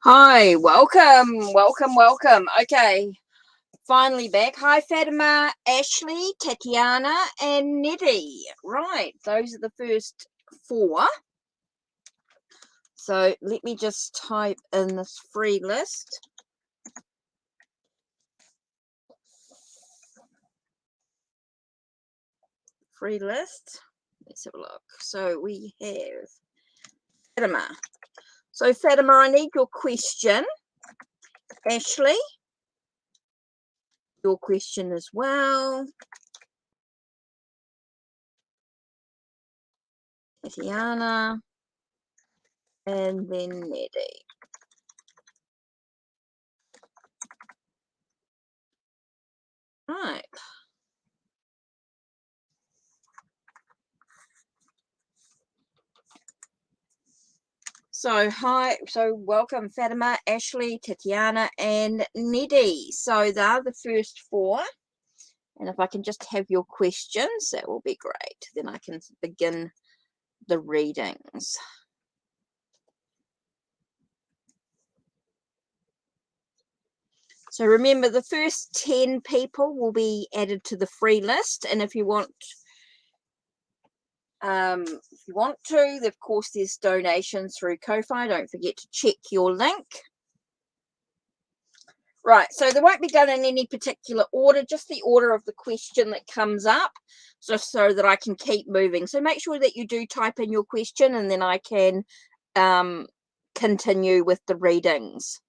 Hi, welcome. Okay, finally back. Hi, Fatima, Ashley, Tatiana, and Nettie. Right, those are the first four. So let me just type in this free list. Let's have a look. So we have Fatima. So Fatima, I need your question. Ashley, your question as well. Tatiana, and then Nettie. Right. So hi, so welcome Fatima, Ashley, Tatiana, and Neddy. So they're the first four. And if I can just have your questions, that will be great. Then I can begin the readings. So remember, the first 10 people will be added to the free list. And if you want to, of course, there's donations through Ko-Fi. Don't forget to check your link. Right, so they won't be done in any particular order, just the order of the question that comes up, just so that I can keep moving. So make sure that you do type in your question, and then I can continue with the readings.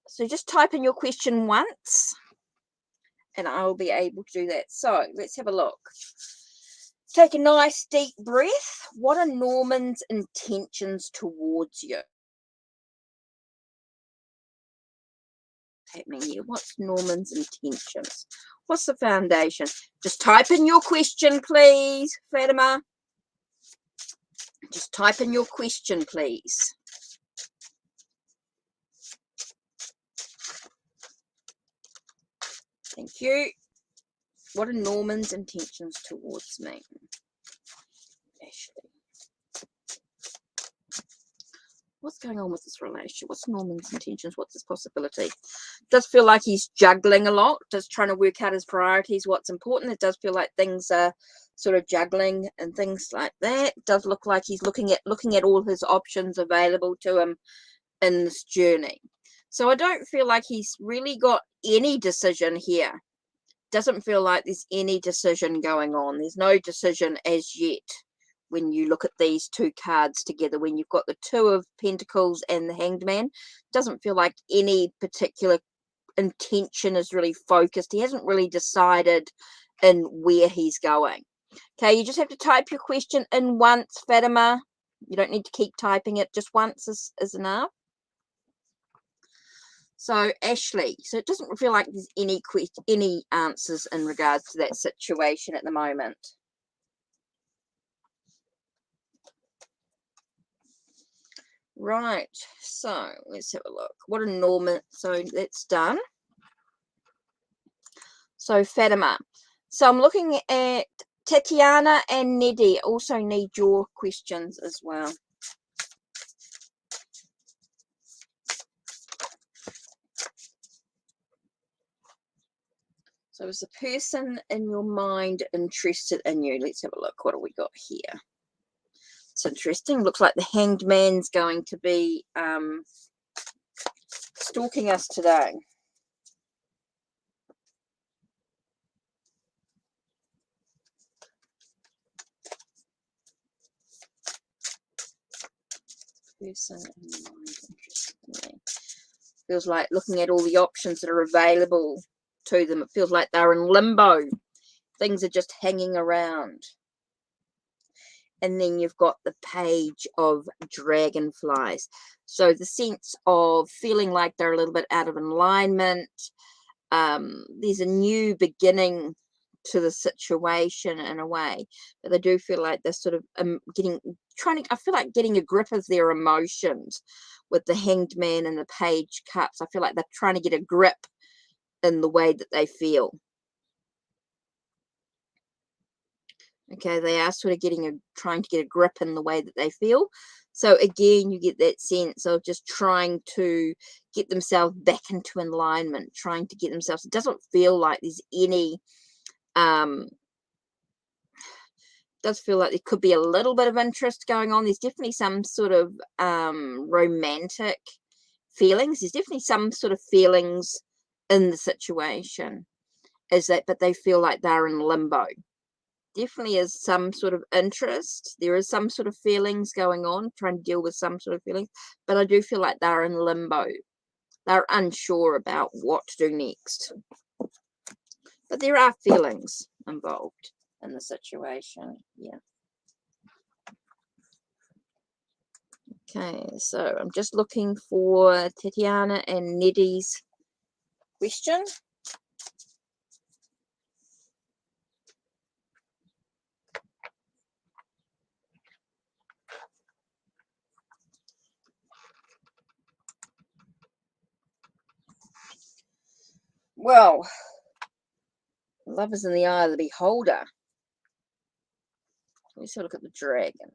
So just type in your question once, and I'll be able to do that. So let's have a look. Take a nice deep breath. What are Norman's intentions towards you? Happening here? What's Norman's intentions? What's the foundation? Just type in your question, please, Fatima. Just type in your question, please. Thank you. What are Norman's intentions towards me? Ashley. What's going on with this relationship? What's Norman's intentions? What's his possibility? Does feel like he's juggling a lot, just trying to work out his priorities, what's important. It does feel like things are sort of juggling and things like that. It does look like he's looking at all his options available to him in this journey. So I don't feel like he's really got any decision here. Doesn't feel like there's any decision going on. There's no decision as yet. When you look at these two cards together, when you've got the Two of Pentacles and the Hanged Man, doesn't feel like any particular intention is really focused. He hasn't really decided in where he's going. Okay, you just have to type your question in once, Fatima. You don't need to keep typing it. Just once is enough. So Ashley, so it doesn't feel like there's any answers in regards to that situation at the moment. Right, so let's have a look. What a Norman. So that's done. So Fatima. So I'm looking at Tatiana and Neddy. Also need your questions as well. So is the person in your mind interested in you? Let's have a look. What do we got here? It's interesting. Looks like the Hanged Man's going to be stalking us today. Person in your mind interested in me. Feels like looking at all the options that are available to them. It feels like they're in limbo. Things are just hanging around. And then you've got the Page of Dragonflies. So the sense of feeling like they're a little bit out of alignment. There's a new beginning to the situation in a way, but they do feel like they're sort of I feel like getting a grip of their emotions with the Hanged Man and the Page Cups. I feel like they're trying to get a grip in the way that they feel. Okay, they are sort of trying to get a grip in the way that they feel. So again, you get that sense of just trying to get themselves back into alignment, trying to get themselves. It doesn't feel like there's any, does feel like there could be a little bit of interest going on. There's definitely some sort of romantic feelings. There's definitely some sort of feelings in the situation, but they feel like they're in limbo. Definitely is some sort of interest. There is some sort of feelings going on, trying to deal with some sort of feelings, but I do feel like they're in limbo. They're unsure about what to do next. But there are feelings involved in the situation. Yeah. Okay, so I'm just looking for Tatiana and Neddy's question. Well, love is in the eye of the beholder. Let's have a look at the dragon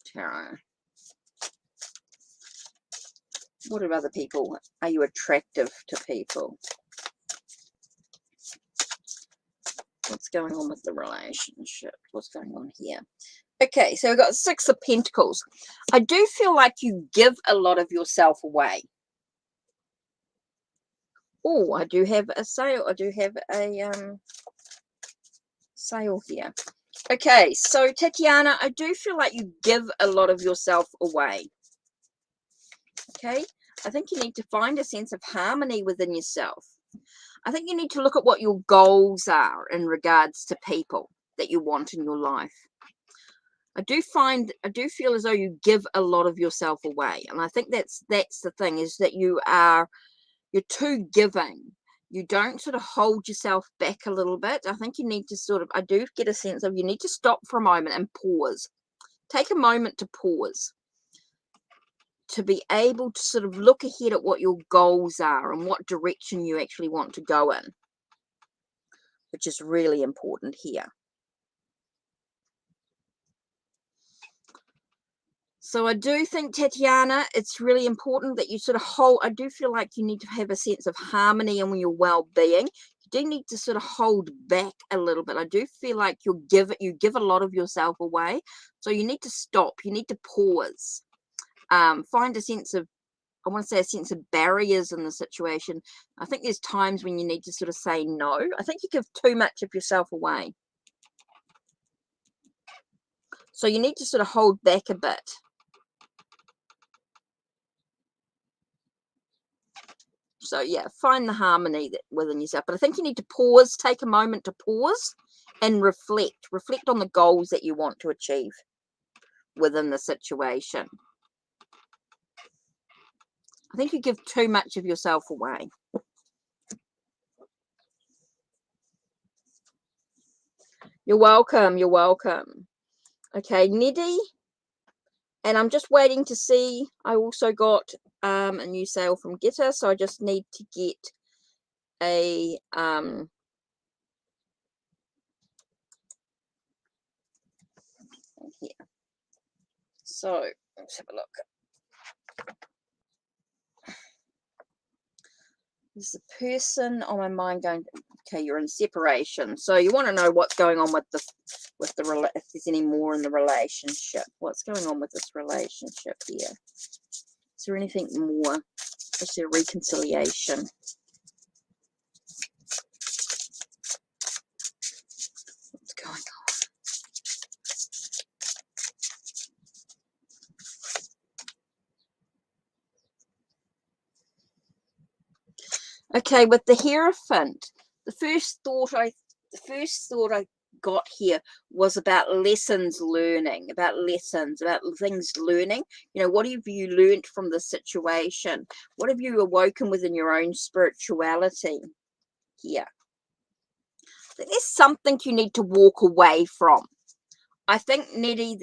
tarot. What of other people? Are you attractive to people? What's going on with the relationship? What's going on here? Okay, so we've got 6 of Pentacles. I do feel like you give a lot of yourself away. Oh, I do have a sale. I do have a sale here. Okay, so Tatiana, I do feel like you give a lot of yourself away. Okay, I think you need to find a sense of harmony within yourself. I think you need to look at what your goals are in regards to people that you want in your life. I do feel as though you give a lot of yourself away. And I think that's the thing, is that you're too giving. You don't sort of hold yourself back a little bit. I think you need to sort of, I do get a sense of you need to stop for a moment and pause. Take a moment to pause, to be able to sort of look ahead at what your goals are and what direction you actually want to go in, which is really important here. So I do think, Tatiana, it's really important that you sort of hold, I do feel like you need to have a sense of harmony in your well-being. You do need to sort of hold back a little bit. I do feel like you give a lot of yourself away. So you need to stop. You need to pause. Find a sense of, I want to say, a sense of barriers in the situation. I think there's times when you need to sort of say no. I think you give too much of yourself away. So you need to sort of hold back a bit. So yeah, find the harmony within yourself. But I think you need to pause, take a moment to pause and reflect. Reflect on the goals that you want to achieve within the situation. I think you give too much of yourself away. You're welcome. You're welcome. Okay, Neddy. And I'm just waiting to see. I also got a new sale from Getter, so I just need to get a here. So let's have a look. There's a person on my mind going, okay, you're in separation. So you want to know what's going on with the if there's any more in the relationship. What's going on with this relationship here? Is there anything more? Is there reconciliation? What's going on? Okay, with the Hierophant, the first thought I got here was about lessons learning, about things learning. You know, what have you learned from the situation? What have you awoken within your own spirituality here? There's something you need to walk away from. I think, Neddy,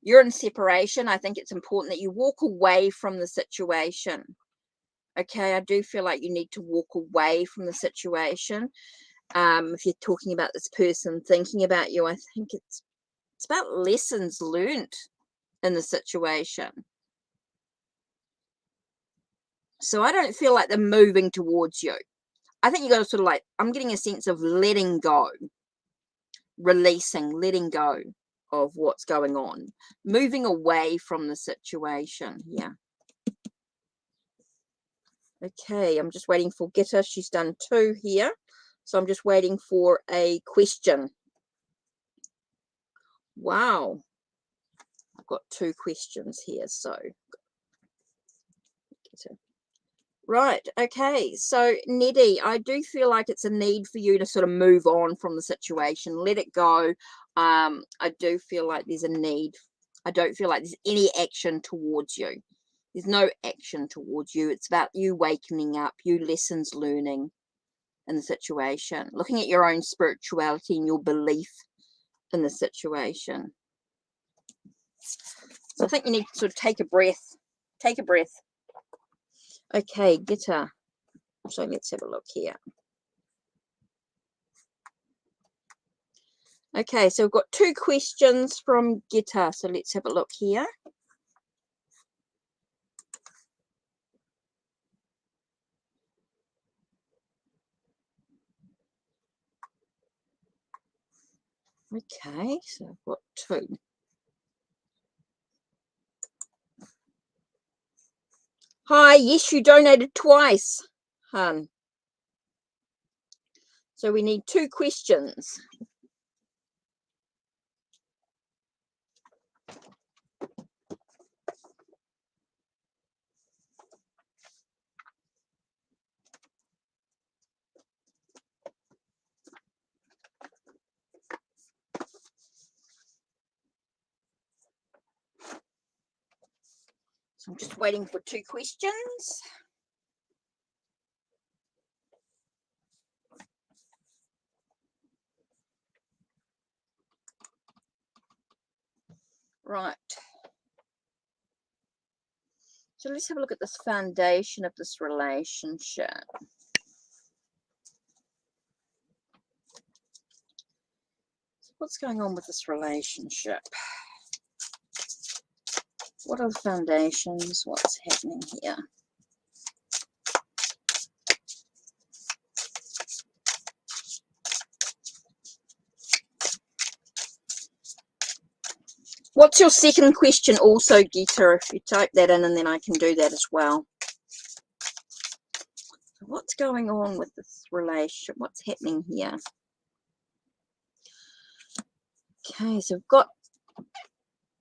you're in separation. I think it's important that you walk away from the situation. Okay, I do feel like you need to walk away from the situation. If you're talking about this person thinking about you, I think it's It's about lessons learned in the situation. So I don't feel like they're moving towards you. I think you got to sort of like, I'm getting a sense of letting go, releasing, letting go of what's going on, moving away from the situation. Yeah. Okay, I'm just waiting for Gitta. She's done 2 here. So I'm just waiting for a question. Wow. I've got 2 questions here. So, right. Okay. So, Neddy, I do feel like it's a need for you to sort of move on from the situation, let it go. I do feel like there's a need. I don't feel like there's any action towards you. There's no action towards you. It's about you wakening up, you lessons learning in the situation, looking at your own spirituality and your belief in the situation. So I think you need to sort of take a breath. Take a breath. Okay, Gitta. So let's have a look here. Okay, so we've got 2 questions from Gitta. So let's have a look here. Okay, so I've got 2. Hi, yes, you donated twice, hun. So we need 2 questions. So I'm just waiting for 2 questions. Right. So let's have a look at this foundation of this relationship. So what's going on with this relationship? What are the foundations? What's happening here? What's your second question also, Gita? If you type that in, and then I can do that as well. What's going on with this relationship? What's happening here? Okay, so we've got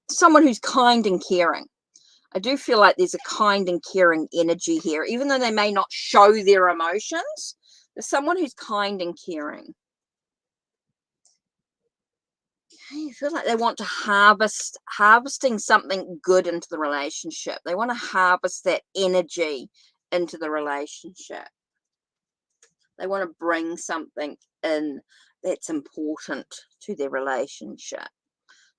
someone who's kind and caring. I do feel like there's a kind and caring energy here, even though they may not show their emotions. There's someone who's kind and caring. I feel like they want to harvesting something good into the relationship. They want to harvest that energy into the relationship. They want to bring something in that's important to their relationship.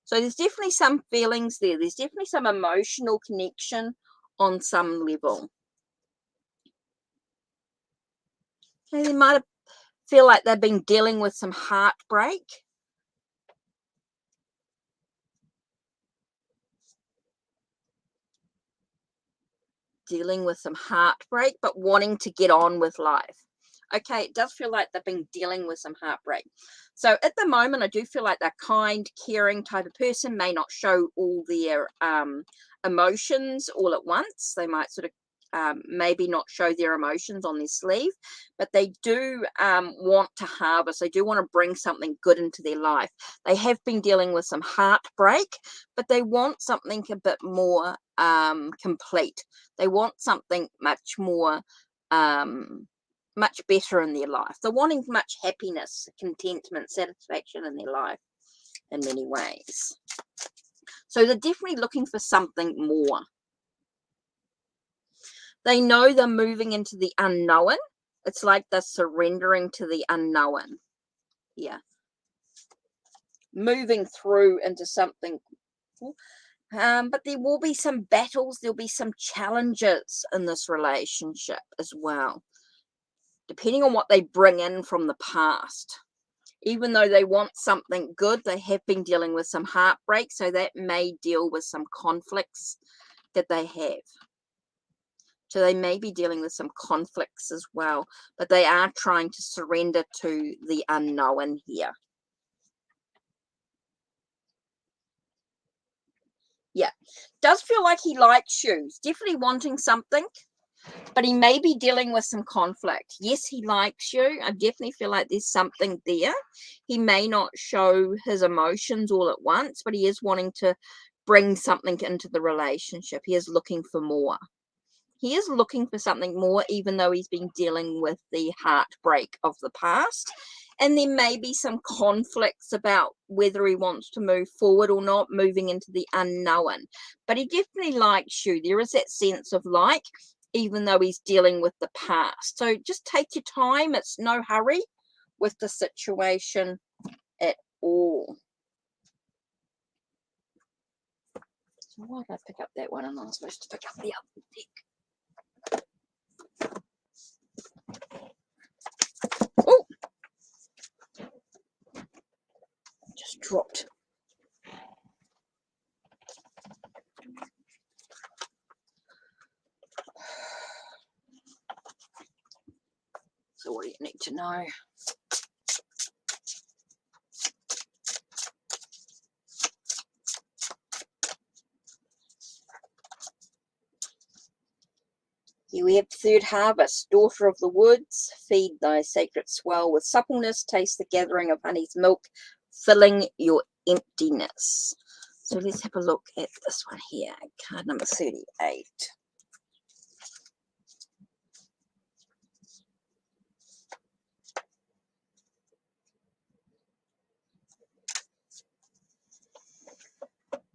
So there's definitely some feelings there. There's definitely some emotional connection on some level. Okay, they might feel like they've been dealing with some heartbreak. Dealing with some heartbreak, but wanting to get on with life. Okay, it does feel like they've been dealing with some heartbreak. So at the moment, I do feel like that kind, caring type of person may not show all their emotions all at once. They might sort of maybe not show their emotions on their sleeve, but they do want to harvest. They do want to bring something good into their life. They have been dealing with some heartbreak, but they want something a bit more complete. They want something much more much better in their life. They're wanting much happiness, contentment, satisfaction in their life in many ways. So they're definitely looking for something more. They know they're moving into the unknown. It's like they're surrendering to the unknown. Yeah. Moving through into something. But there will be some battles. There'll be some challenges in this relationship as well, depending on what they bring in from the past. Even though they want something good, they have been dealing with some heartbreak, so that may deal with some conflicts that they have. So they may be dealing with some conflicts as well, but they are trying to surrender to the unknown here. Yeah, does feel like he likes you. He's definitely wanting something, but he may be dealing with some conflict. Yes, he likes you. I definitely feel like there's something there. He may not show his emotions all at once, but he is wanting to bring something into the relationship. He is looking for more. He is looking for something more, even though he's been dealing with the heartbreak of the past. And there may be some conflicts about whether he wants to move forward or not, moving into the unknown. But he definitely likes you. There is that sense of like, even though he's dealing with the past. So just take your time. It's no hurry with the situation at all. So why did I pick up that one? I'm not supposed to pick up the other deck. Oh, just dropped. So what do you need to know? Here we have third harvest, daughter of the woods, feed thy sacred swell with suppleness, taste the gathering of honey's milk, filling your emptiness. So let's have a look at this one here, card number 38.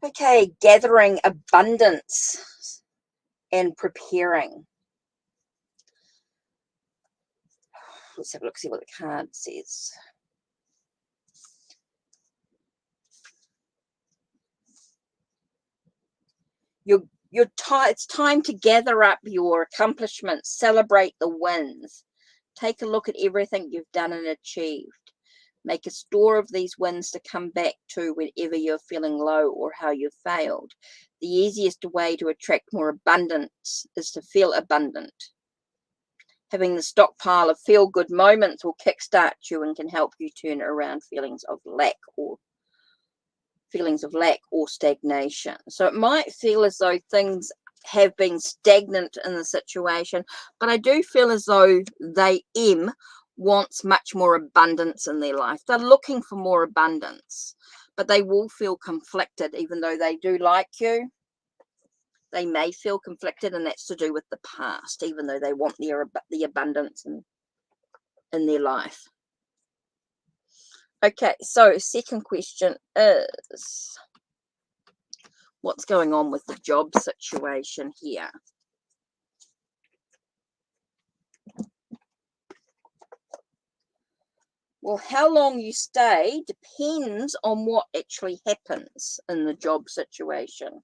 Okay, gathering abundance and preparing. Let's have a look, see what the card says. It's time to gather up your accomplishments, celebrate the wins. Take a look at everything you've done and achieved. Make a store of these wins to come back to whenever you're feeling low or how you've failed. The easiest way to attract more abundance is to feel abundant. Having the stockpile of feel-good moments will kickstart you and can help you turn around feelings of lack or stagnation. So it might feel as though things have been stagnant in the situation, but I do feel as though wants much more abundance in their life. They're looking for more abundance, but they will feel conflicted. Even though they do like you, they may feel conflicted, and that's to do with the past, even though they want the abundance in their life. Okay, so second question is, what's going on with the job situation here? Well, how long you stay depends on what actually happens in the job situation.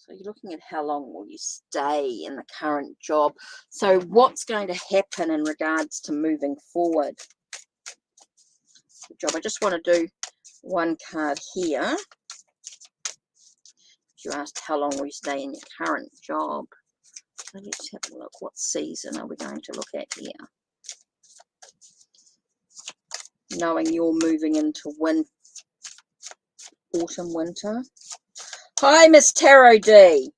So you're looking at how long will you stay in the current job. So what's going to happen in regards to moving forward? The job. I just want to do one card here. You asked how long will you stay in your current job. So let's have a look. What season are we going to look at here? Knowing you're moving into autumn, winter. Hi, Miss Tarot D.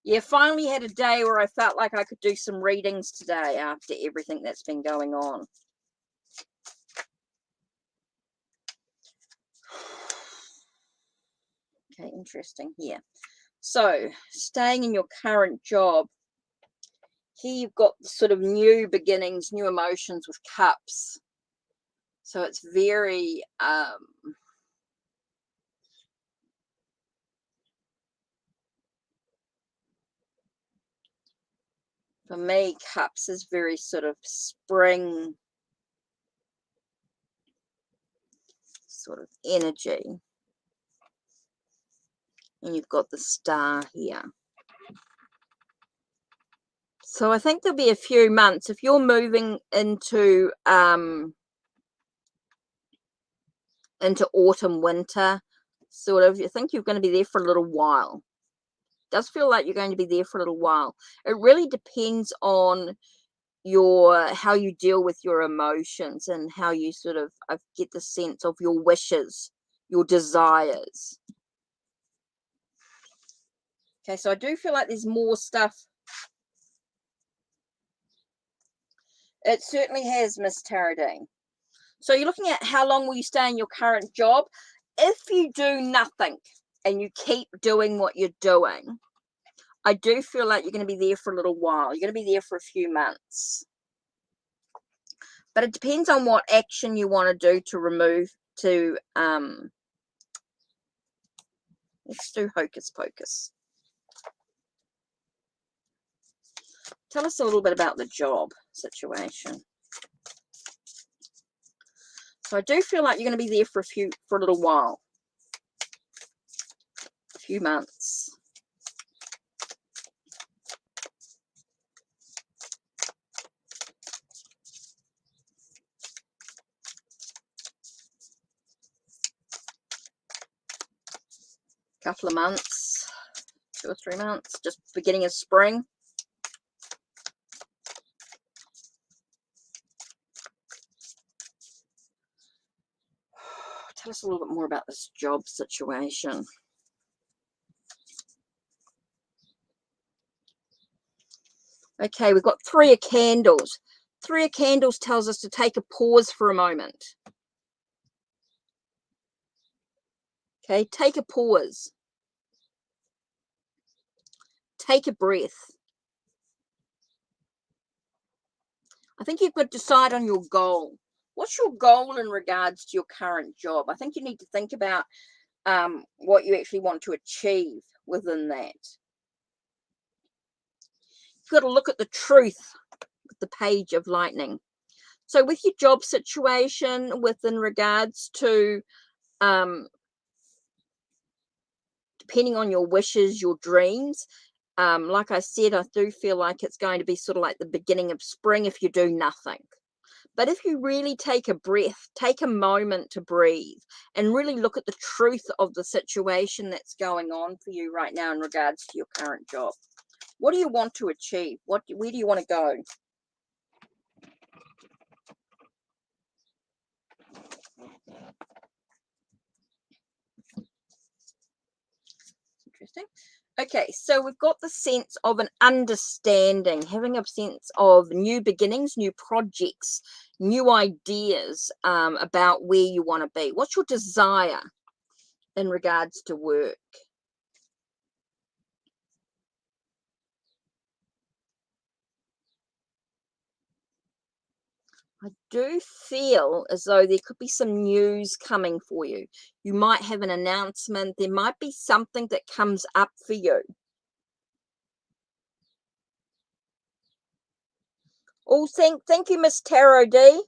Yeah, finally had a day where I felt like I could do some readings today after everything that's been going on. Okay, interesting here. So, staying in your current job. Here you've got sort of new beginnings, new emotions with cups. So it's very For me, Cups is very sort of spring sort of energy. And you've got the Star here. So I think there'll be a few months. If you're moving into autumn, winter, sort of, you think you're going to be there for a little while. It does feel like you're going to be there for a little while. It really depends on how you deal with your emotions and how you sort of, I get the sense of your wishes, your desires. Okay, so I do feel like there's more stuff. It certainly has, Miss Taradine. So you're looking at how long will you stay in your current job. If you do nothing and you keep doing what you're doing, I do feel like you're going to be there for a little while. You're going to be there for a few months. But it depends on what action you want to do to remove, let's do Hocus Pocus. Tell us a little bit about the job situation. So I do feel like you're going to be there for a little while. A few months. Couple of months, 2 or 3 months, just beginning of spring. Tell us a little bit more about this job situation. Okay, we've got 3 of Candles. 3 of Candles tells us to take a pause for a moment. Okay, take a pause. Take a breath. I think you've got to decide on your goal. What's your goal in regards to your current job? I think you need to think about what you actually want to achieve within that. You've got to look at the truth with the Page of Lightning. So with your job situation, within regards to depending on your wishes, your dreams, like I said, I do feel like it's going to be sort of like the beginning of spring if you do nothing. But if you really take a breath, take a moment to breathe and really look at the truth of the situation that's going on for you right now in regards to your current job. What do you want to achieve? Where do you want to go? Interesting. Okay, so we've got the sense of an understanding, having a sense of new beginnings, new projects, new ideas about where you want to be. What's your desire in regards to work? I do feel as though there could be some news coming for you. You might have an announcement. There might be something that comes up for you. Oh, thank you, Miss Tarot D,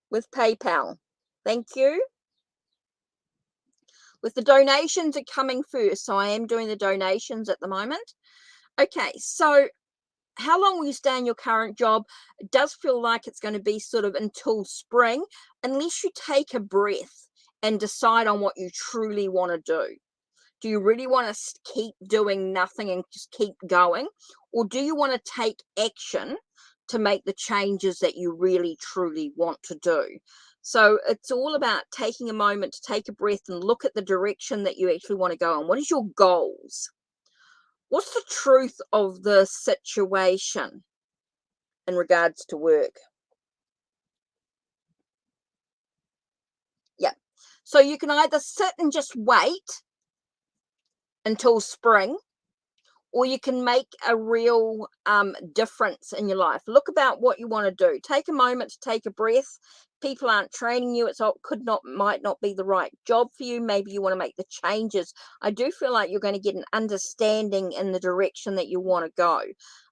with PayPal. Thank you. With the donations are coming first, so I am doing the donations at the moment. Okay, so how long will you stay in your current job? It does feel like it's going to be sort of until spring, unless you take a breath and decide on what you truly want to do. Do you really want to keep doing nothing and just keep going? Or do you want to take action to make the changes that you really, truly want to do? So it's all about taking a moment to take a breath and look at the direction that you actually want to go in. What is your goals? What's the truth of the situation in regards to work? Yeah. So you can either sit and just wait until spring, or you can make a real difference in your life. Look about what you want to do. Take a moment to take a breath, people aren't training you. Might not be the right job for you. Maybe you want to make the changes. I do feel like you're going to get an understanding in the direction that you want to go.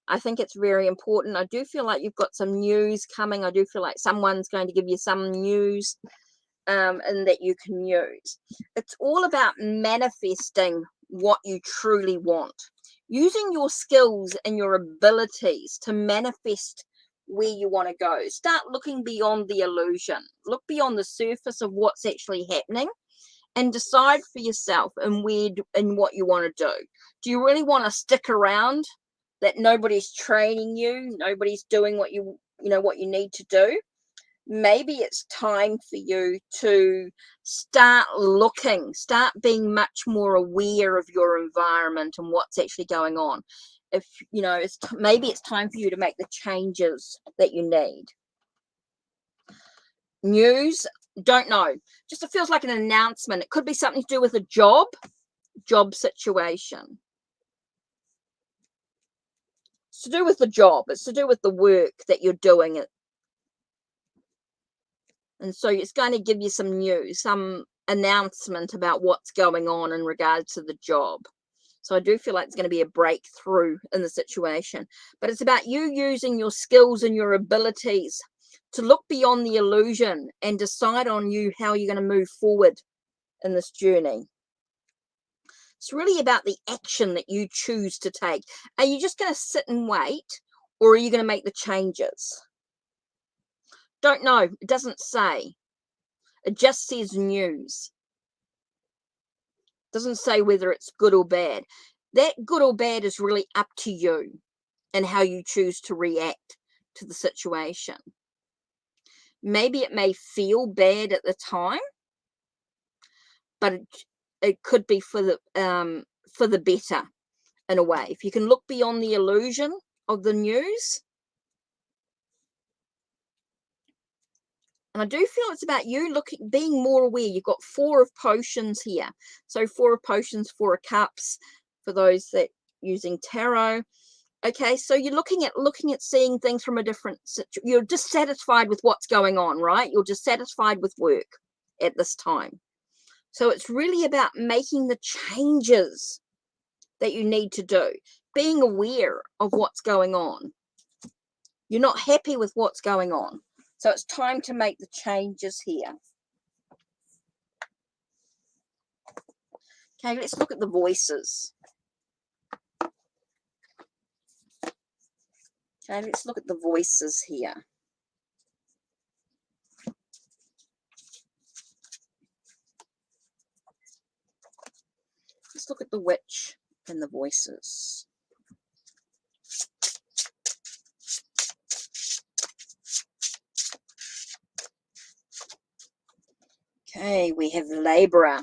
I think it's very important. I do feel like you've got some news coming. I do feel like someone's going to give you some news and that you can use. It's all about manifesting what you truly want, using your skills and your abilities to manifest where you want to go. Start looking beyond the illusion. Look beyond the surface of what's actually happening and decide for yourself and what you want to do. Do you really want to stick around that nobody's training you, nobody's doing what you need to do? Maybe it's time for you to start being much more aware of your environment and what's actually going on. If maybe it's time for you to make the changes that you need. News, don't know. Just it feels like an announcement. It could be something to do with a job situation. It's to do with the job. It's to do with the work that you're doing. And so it's going to give you some news, some announcement about what's going on in regards to the job. So I do feel like it's going to be a breakthrough in the situation. But it's about you using your skills and your abilities to look beyond the illusion and decide on how you're going to move forward in this journey. It's really about the action that you choose to take. Are you just going to sit and wait, or are you going to make the changes? Don't know. It doesn't say. It just says news. It doesn't say whether it's good or bad. That good or bad is really up to you and how you choose to react to the situation. Maybe it may feel bad at the time, but it could be for the better in a way. If you can look beyond the illusion of the news. And I do feel it's about you being more aware. You've got 4 of potions here. So 4 of potions, 4 of cups for those that using tarot. Okay, so you're looking at seeing things from a different situation. You're dissatisfied with what's going on, right? You're dissatisfied with work at this time. So it's really about making the changes that you need to do. Being aware of what's going on. You're not happy with what's going on. So it's time to make the changes here. Okay, let's look at the voices. Okay, let's look at the voices here. Let's look at the witch and the voices. Okay, we have laborer.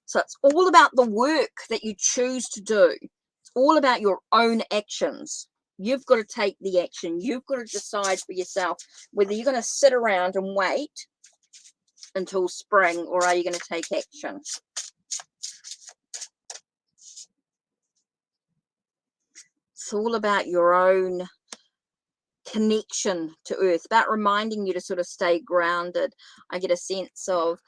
So it's all about the work that you choose to do. It's all about your own actions. You've got to take the action. You've got to decide for yourself whether you're going to sit around and wait until spring, or are you going to take action? It's all about your own connection to earth, about reminding you to sort of stay grounded. I get a sense of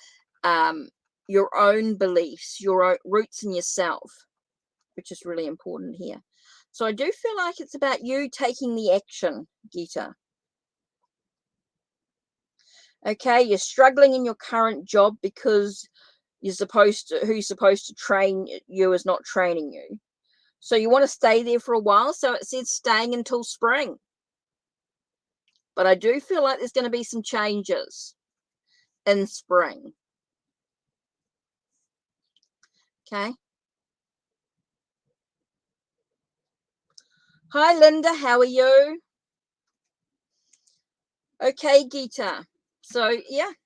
your own beliefs, your own roots in yourself, which is really important here. So I do feel like it's about you taking the action, Gita. Okay, you're struggling in your current job because who's supposed to train you is not training you. So you want to stay there for a while. So it says staying until spring. But I do feel like there's going to be some changes in spring. Okay. Hi, Linda. How are you? Okay, Gita. So, yeah, it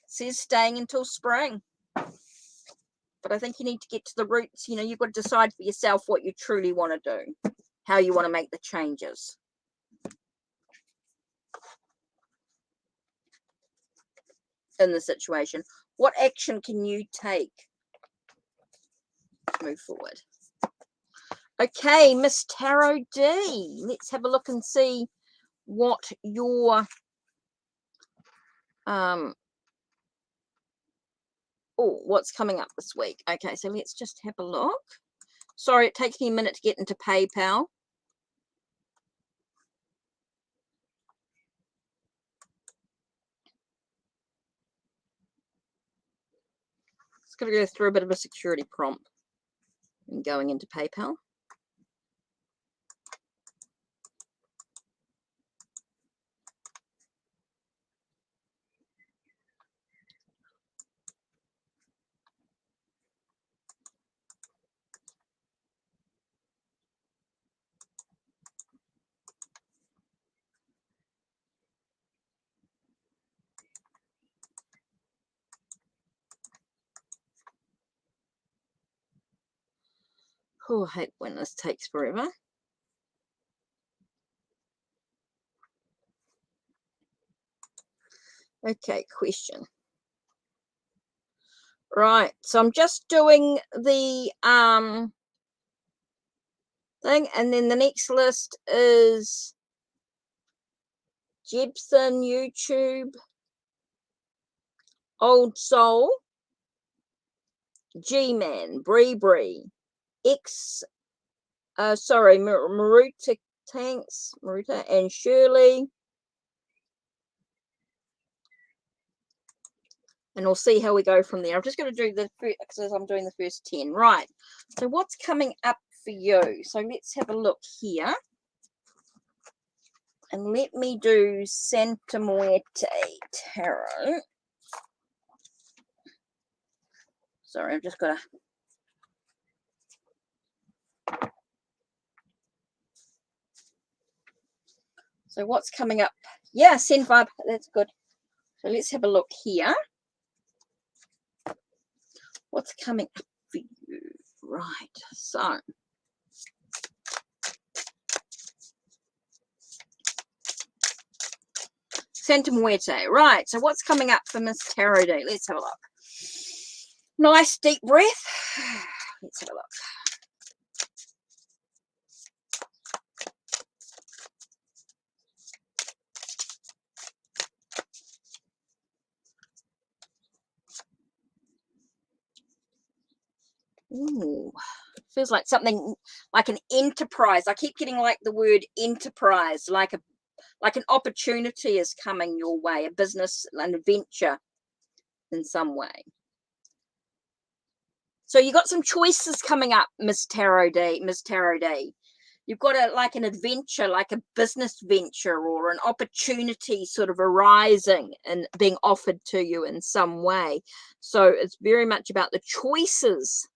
says staying until spring. But I think you need to get to the roots. You know, you've got to decide for yourself what you truly want to do, how you want to make the changes. In the situation, what action can you take to move forward? Okay, Miss Tarot D, let's have a look and see what your Oh, what's coming up this week? Okay, so let's just have a look. Sorry, it takes me a minute to get into PayPal. It's got to go through a bit of a security prompt and going into PayPal. Oh, I hate when this takes forever. Okay, question. Right, so I'm just doing the thing, and then the next list is Jebson, YouTube, Old Soul, G-Man, Bree, X, Maruta Tanks, Maruta, and Shirley. And we'll see how we go from there. I'm just going to do the first, because I'm doing the first 10. Right, so what's coming up for you? So let's have a look here. And let me do Santa Muerte Tarot. Sorry, I've just got to... So what's coming up? Yeah, send vibe. That's good. So let's have a look here. What's coming up for you? Right, so... Santa Muerte. Right, so what's coming up for Miss Tarot Day? Let's have a look. Nice deep breath. Let's have a look. Ooh, feels like something like an enterprise. I keep getting like the word enterprise, like an opportunity is coming your way, a business, an adventure in some way. So you got some choices coming up, Miss Tarot Day. You've got an adventure, like a business venture or an opportunity sort of arising and being offered to you in some way. So it's very much about the choices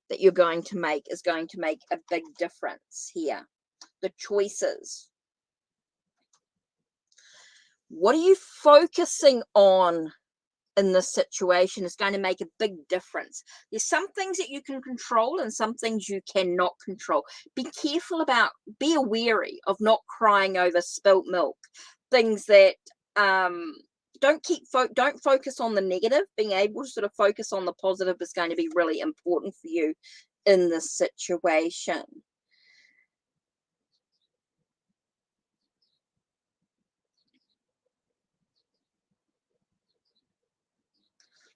that you're going to make is going to make a big difference here. The choices. What are you focusing on in this situation is going to make a big difference. There's some things that you can control and some things you cannot control. Be wary of not crying over spilt milk. Things that don't focus on the negative. Being able to sort of focus on the positive is going to be really important for you in this situation.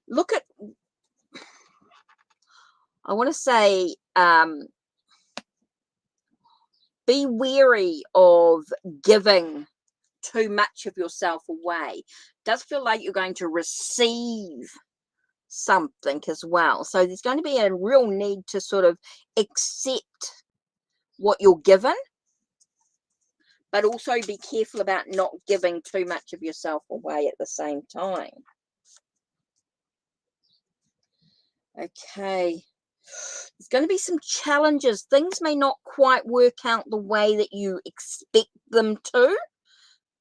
Look at, I want to say, be wary of giving too much of yourself away. It does feel like you're going to receive something as well. So there's going to be a real need to sort of accept what you're given, but also be careful about not giving too much of yourself away at the same time. Okay. There's going to be some challenges. Things may not quite work out the way that you expect them to.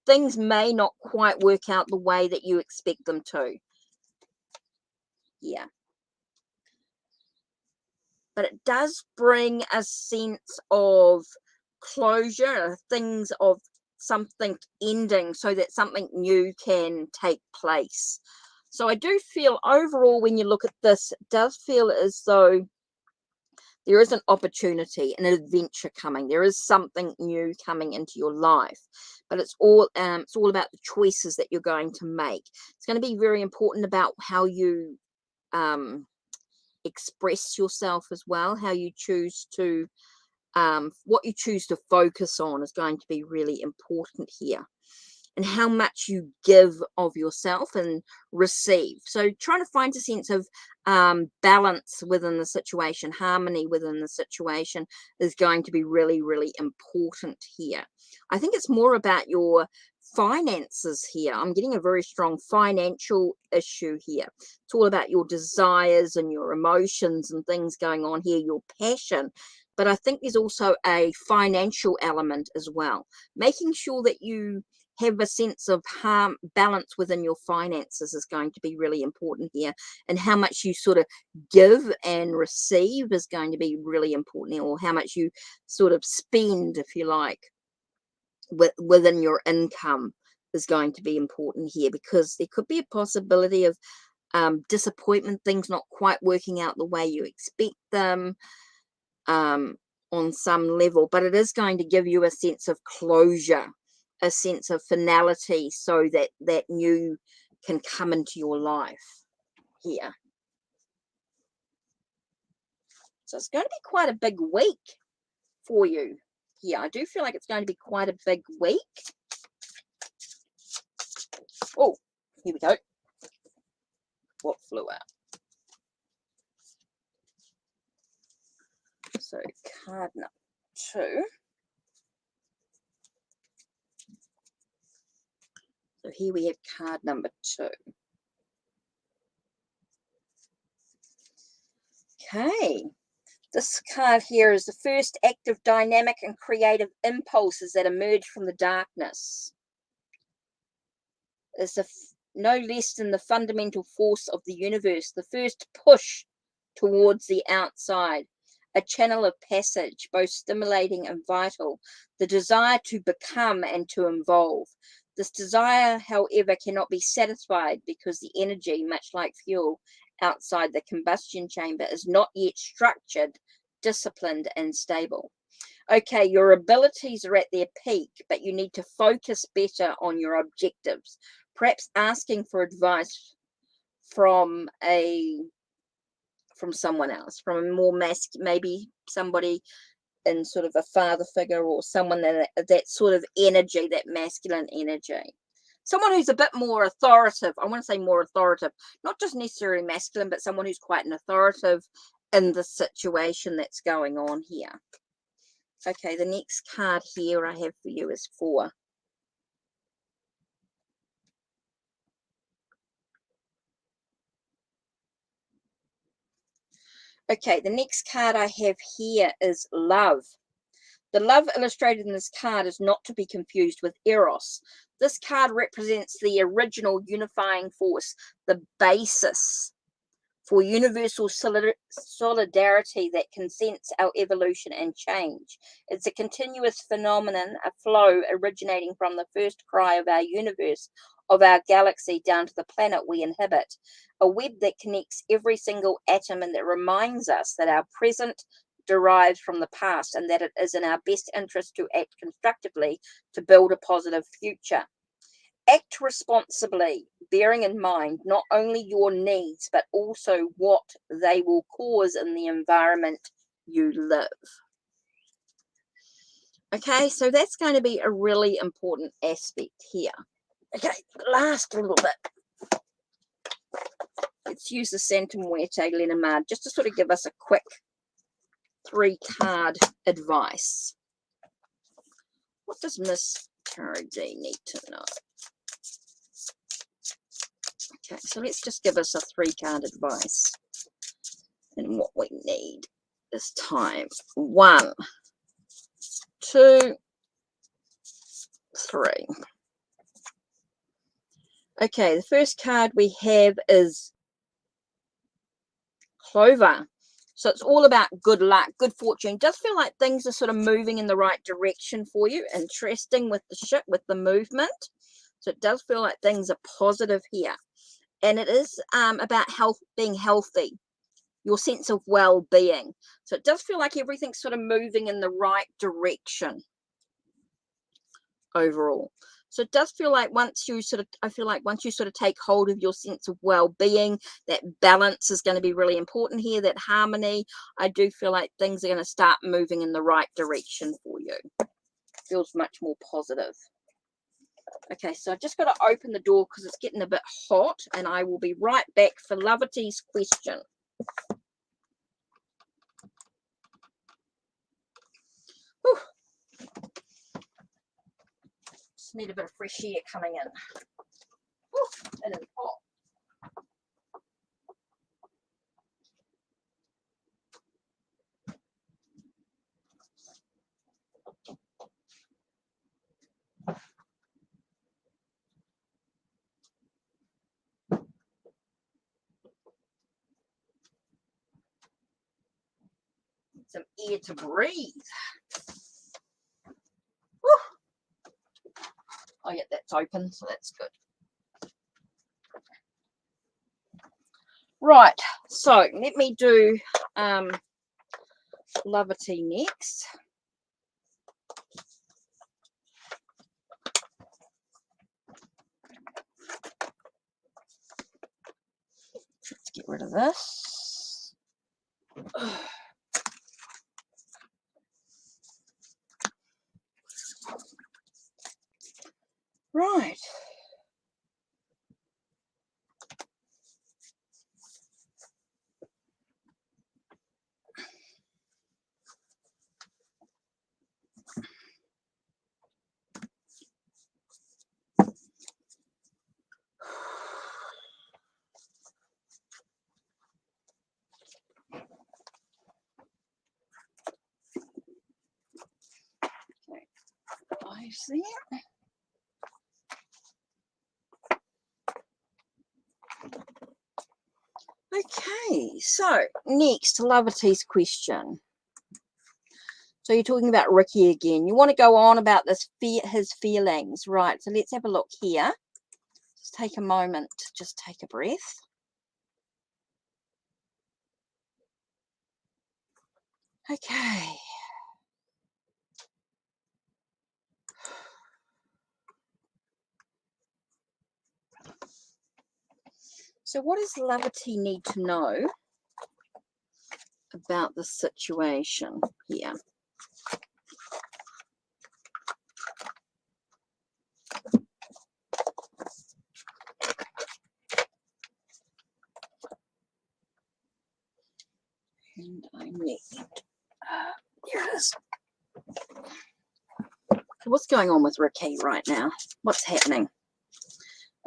Things may not quite work out the way that you expect them to. Yeah. But it does bring a sense of closure, things of something ending so that something new can take place. So I do feel overall when you look at this, it does feel as though There is an opportunity, an adventure coming. There is something new coming into your life, but it's all about the choices that you're going to make. It's going to be very important about how you express yourself as well, how you choose to what you choose to focus on is going to be really important here, and how much you give of yourself and receive. So trying to find a sense of balance within the situation, harmony within the situation is going to be really, really important here. I think it's more about your finances here. I'm getting a very strong financial issue here. It's all about your desires and your emotions and things going on here, your passion. But I think there's also a financial element as well, making sure that you have a sense of balance within your finances is going to be really important here, and how much you sort of give and receive is going to be really important, or how much you sort of spend, if you like, within your income is going to be important here, because there could be a possibility of disappointment, things not quite working out the way you expect them on some level, but it is going to give you a sense of closure, a sense of finality, so that that new can come into your life here. So it's going to be quite a big week for you here. I do feel like it's going to be quite a big week. Oh, here we go. What flew out? So card number 2. So here we have card number 2. Okay. This card here is the first active, dynamic, and creative impulses that emerge from the darkness. It's no less than the fundamental force of the universe, the first push towards the outside, a channel of passage, both stimulating and vital, the desire to become and to evolve. This desire, however, cannot be satisfied because the energy, much like fuel, outside the combustion chamber is not yet structured, disciplined, and stable. Okay, your abilities are at their peak, but you need to focus better on your objectives. Perhaps asking for advice from someone else, from a more maybe somebody in sort of a father figure, or someone that sort of energy, that masculine energy. Someone who's a bit more authoritative. I want to say more authoritative, not just necessarily masculine, but someone who's quite an authoritative in the situation that's going on here. Okay, the next card here I have for you is 4. Okay, the next card I have here is love. The love illustrated in this card is not to be confused with Eros. This card represents the original unifying force, the basis for universal solidarity that consents our evolution and change. It's a continuous phenomenon, a flow originating from the first cry of our universe, of our galaxy, down to the planet we inhabit, a web that connects every single atom and that reminds us that our present derives from the past, and that it is in our best interest to act constructively to build a positive future. Act responsibly, bearing in mind not only your needs, but also what they will cause in the environment you live. Okay, so that's going to be a really important aspect here. Okay, last little bit. Let's use the Santa Muerte Lenormand just to sort of give us a quick 3-card advice. What does Miss Tara D need to know? Okay, so let's just give us a 3-card advice. And what we need this time. 1, 2, 3. Okay, the first card we have is Clover. So it's all about good luck, good fortune. It does feel like things are sort of moving in the right direction for you. Interesting with the ship, with the movement. So it does feel like things are positive here. And it is about health, being healthy. your sense of well-being. So it does feel like everything's sort of moving in the right direction overall. So it does feel like I feel like once you sort of take hold of your sense of well-being, that balance is going to be really important here, that harmony. I do feel like things are going to start moving in the right direction for you. Feels much more positive. Okay, so I've just got to open the door because it's getting a bit hot, and I will be right back for Lovity's question. Whew. Just need a bit of fresh air coming in. Whew, it is hot. Some air to breathe. Whew. Oh yeah, that's open, so that's good. Right, so let me do Lovity next. Let's get rid of this. Right. Okay. I see it. Okay, so next, Lovity's question. So you're talking about Ricky again. You want to go on about his feelings, right? So let's have a look here. Just take a moment, just take a breath. Okay. So what does Lovity need to know about the situation here? And I need, here it is. What's going on with Ricky right now? What's happening?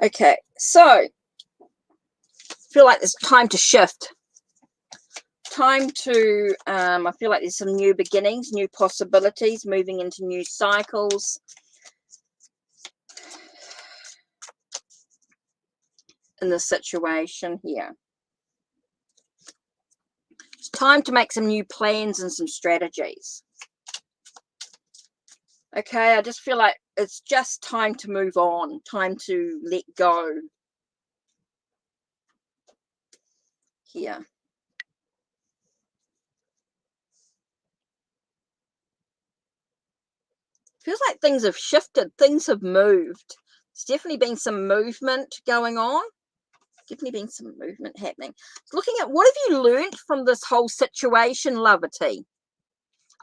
Okay, so I feel like it's time to shift. Time to, I feel like there's some new beginnings, new possibilities, moving into new cycles. In the situation here. It's time to make some new plans and some strategies. Okay, I just feel like it's just time to move on, time to let go here. Feels like things have shifted, things have moved. There's definitely been some movement going on. Definitely been some movement happening. Looking at what have you learned from this whole situation, Lovity?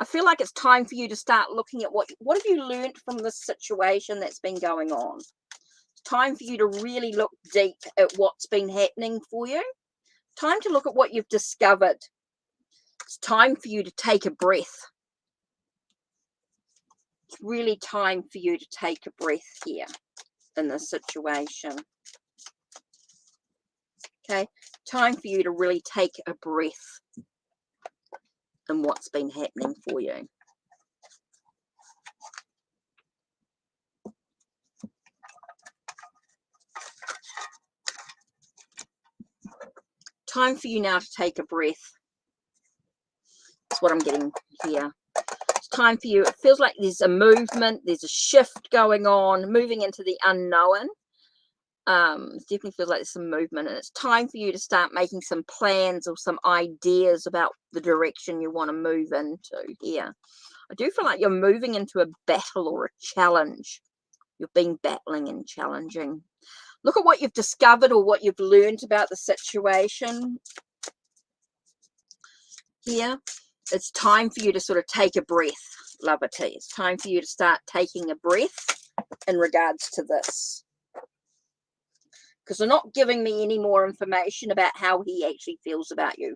I feel like it's time for you to start looking at what have you learned from this situation that's been going on. It's time for you to really look deep at what's been happening for you. Time to look at what you've discovered. It's time for you to take a breath. It's really time for you to take a breath here in this situation. Okay, time for you to really take a breath in what's been happening for you. Time for you now to take a breath. That's what I'm getting here. It's time for you. It feels like there's a movement, there's a shift going on, moving into the unknown. It definitely feels like there's some movement, and it's time for you to start making some plans or some ideas about the direction you want to move into here. I do feel like you're moving into a battle or a challenge. You've been battling and challenging. Look at what you've discovered or what you've learned about the situation here. It's time for you to sort of take a breath, Loverty. It's time for you to start taking a breath in regards to this. Because they're not giving me any more information about how he actually feels about you.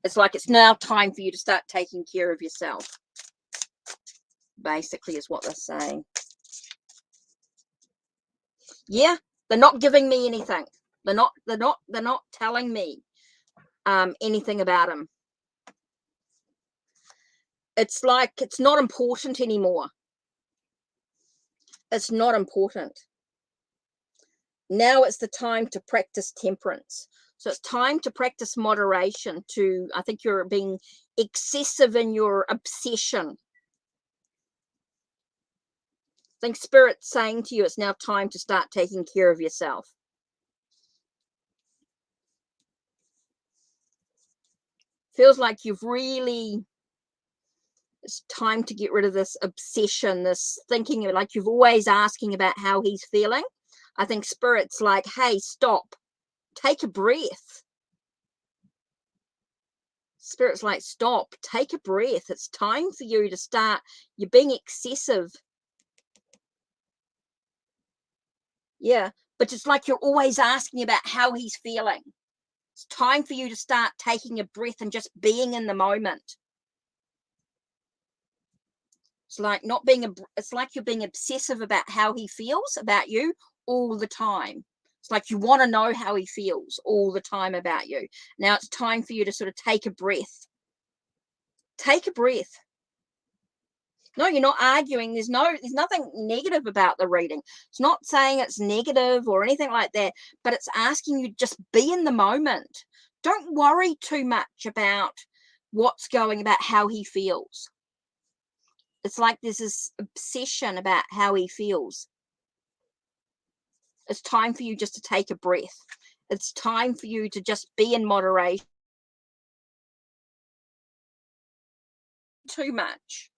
It's like it's now time for you to start taking care of yourself. Basically is what they're saying. Yeah, they're not giving me anything. They're not telling me anything about him. It's like it's not important anymore. It's not important. Now it's the time to practice temperance. So it's time to practice moderation. I think you're being excessive in your obsession. I think Spirit's saying to you, it's now time to start taking care of yourself. Feels like you've really, it's time to get rid of this obsession, this thinking like you've always asking about how he's feeling. I think Spirit's like, hey, stop, take a breath. Spirit's like, stop, take a breath. It's time for you to start. You're being excessive. Yeah, but it's like you're always asking about how he's feeling. It's time for you to start taking a breath and just being in the moment. It's like not being it's like you're being obsessive about how he feels about you all the time. It's like you want to know how he feels all the time about you. Now it's time for you to sort of take a breath. Take a breath. No, you're not arguing. There's nothing negative about the reading. It's not saying it's negative or anything like that, but it's asking you just be in the moment. Don't worry too much about what's going about how he feels. It's like there's this obsession about how he feels. It's time for you just to take a breath. It's time for you to just be in moderation. Too much.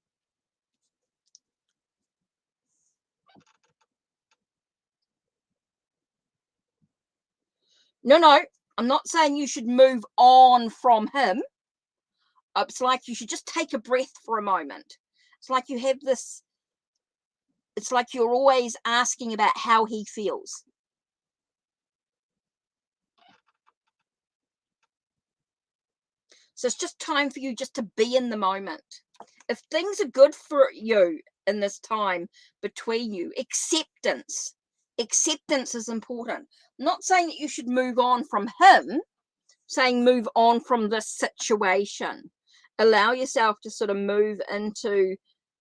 No, I'm not saying you should move on from him. It's like you should just take a breath for a moment. It's like you have this, it's like you're always asking about how he feels. So it's just time for you just to be in the moment. If things are good for you in this time between you, acceptance is important. I'm not saying that you should move on from him, saying move on from this situation. Allow yourself to sort of move into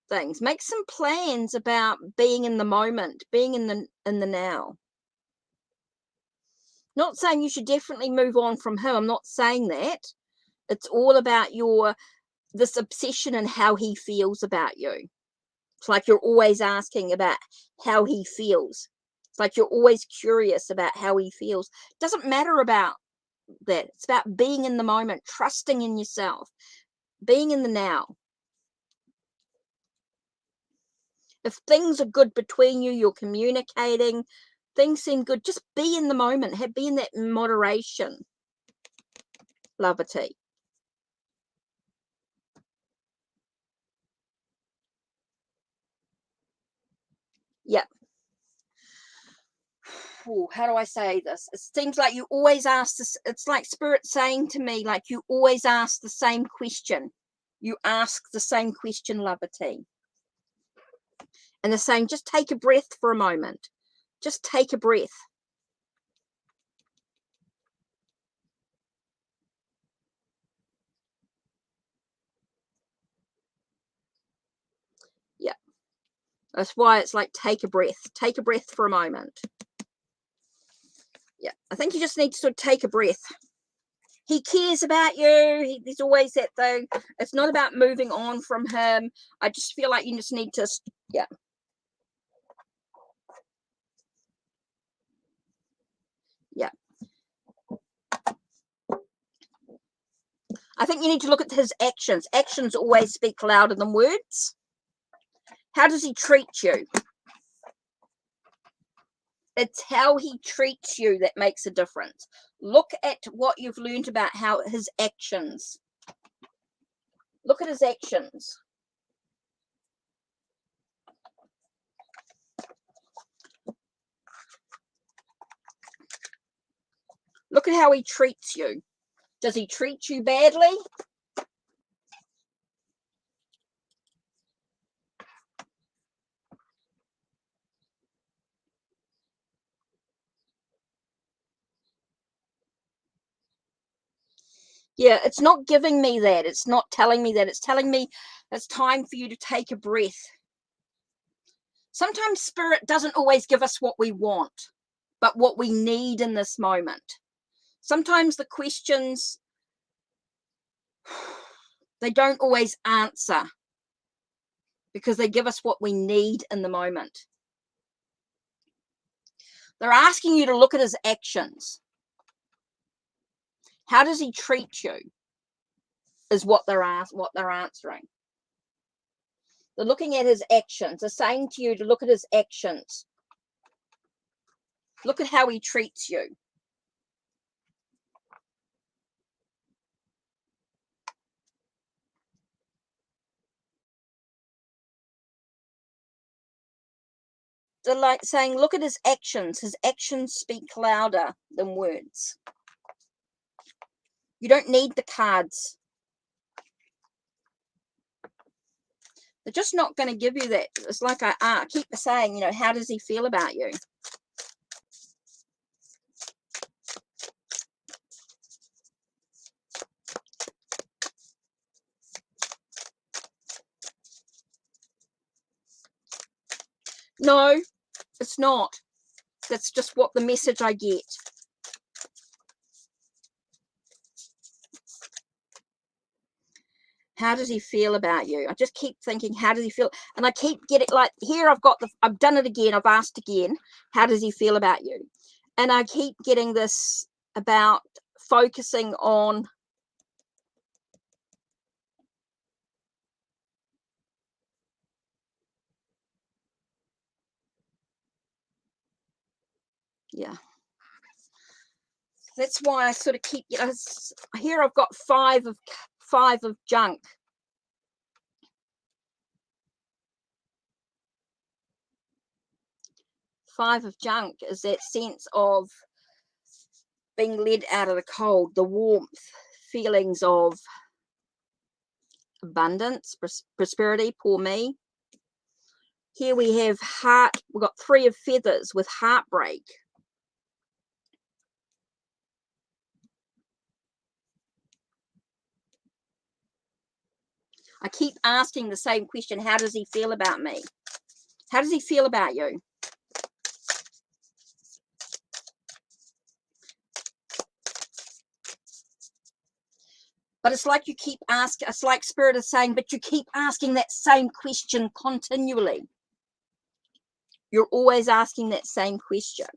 things. Make some plans about being in the moment, being in the now. Not saying you should definitely move on from him. I'm not saying that. It's all about this obsession and how he feels about you. It's like you're always asking about how he feels. It's like you're always curious about how he feels. It doesn't matter about that. It's about being in the moment, trusting in yourself, being in the now. If things are good between you, you're communicating, things seem good, just be in the moment, be in that moderation. Loverty. Yeah. Ooh, how do I say this? It seems like you always ask this. It's like Spirit saying to me, like you always ask the same question. You ask the same question, Loverty. And they're saying, just take a breath for a moment. Just take a breath. Yeah. That's why it's like take a breath. Take a breath for a moment. Yeah. I think you just need to sort of take a breath. He cares about you. There's always that thing. It's not about moving on from him. I just feel like you just need to, yeah. I think you need to look at his actions. Actions always speak louder than words. How does he treat you? It's how he treats you that makes a difference. Look at what you've learned about how his actions. Look at his actions. Look at how he treats you. Does he treat you badly? Yeah, it's not giving me that. It's not telling me that. It's telling me it's time for you to take a breath. Sometimes spirit doesn't always give us what we want, but what we need in this moment. Sometimes the questions, they don't always answer because they give us what we need in the moment. They're asking you to look at his actions. How does he treat you? Is what they're answering. They're looking at his actions. They're saying to you to look at his actions. Look at how he treats you. They're like saying, look at his actions. His actions speak louder than words. You don't need the cards. They're just not going to give you that. It's like I keep saying, you know, how does he feel about you? No, it's not. That's just what the message I get. How does he feel about you? I just keep thinking, how does he feel? And I keep getting, like, here I've done it again. I've asked again, how does he feel about you? And I keep getting this about focusing on yeah. That's why I sort of keep, you know, here I've got five of junk. Five of junk is that sense of being led out of the cold, the warmth, feelings of abundance, prosperity, poor me. Here we have heart. We've got three of feathers with heartbreak. I keep asking the same question. How does he feel about me? How does he feel about you? But it's like you keep asking, it's like spirit is saying, but you keep asking that same question continually. You're always asking that same question.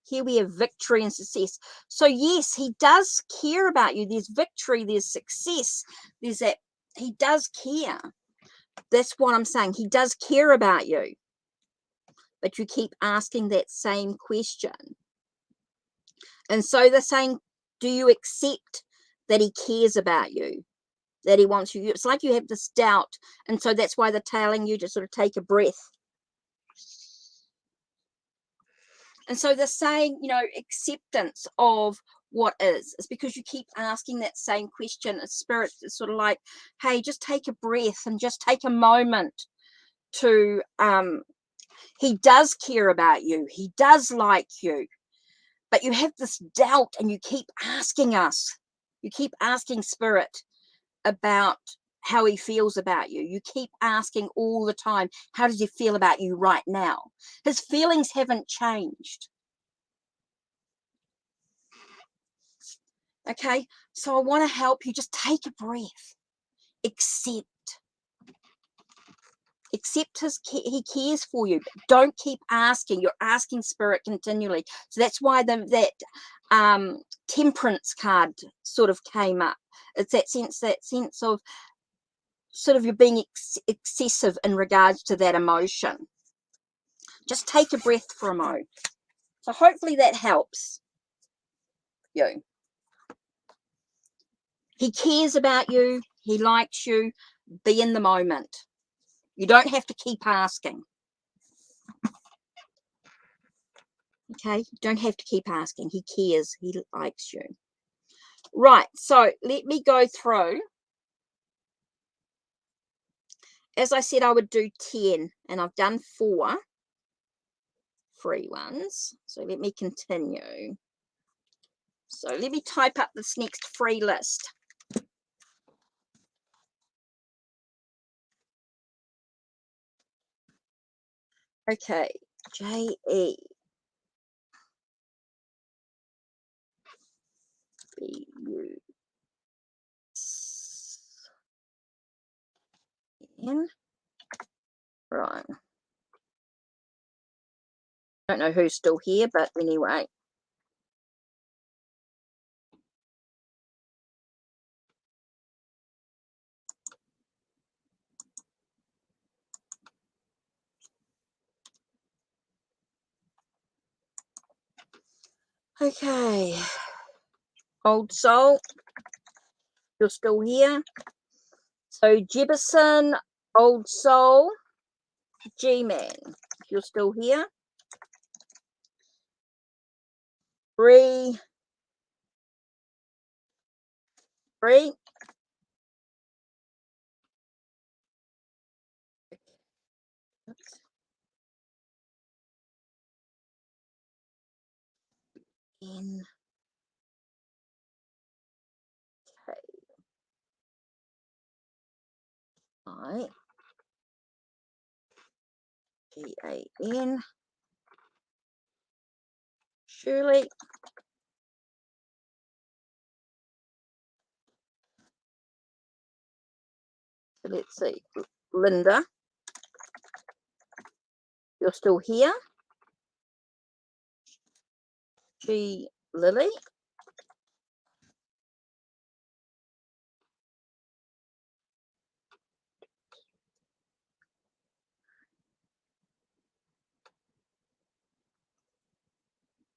Here we have victory and success. So yes, he does care about you. There's victory, there's success, there's that. He does care. That's what I'm saying. He does care about you. But you keep asking that same question. And so they're saying, do you accept that he cares about you? That he wants you? It's like you have this doubt. And so that's why they're telling you to sort of take a breath. And so they're saying, you know, acceptance of what is because you keep asking that same question. A spirit is sort of like, hey, just take a breath and just take a moment to, he does care about you. He does like you. But you have this doubt and you keep asking us. You keep asking spirit about how he feels about you. You keep asking all the time, how does he feel about you right now? His feelings haven't changed. Okay, so I want to help you. Just take a breath. Accept. Accept he cares for you. Don't keep asking. You're asking spirit continually. So that's why that temperance card sort of came up. It's that sense of sort of you're being excessive in regards to that emotion. Just take a breath for a moment. So hopefully that helps you. He cares about you. He likes you. Be in the moment. You don't have to keep asking. Okay, you don't have to keep asking. He cares. He likes you. Right, so let me go through. As I said, I would do 10, and I've done 4 free ones. So let me continue. So let me type up this next free list. Okay, JE. B-U-N. Right. Don't know who's still here, but anyway. Okay. Old soul, you're still here. So Jefferson, old soul, G-man, you're still here. Bree. N. K. I. G-A-N. Shirley. So let's see. Linda, you're still here. G. Lily.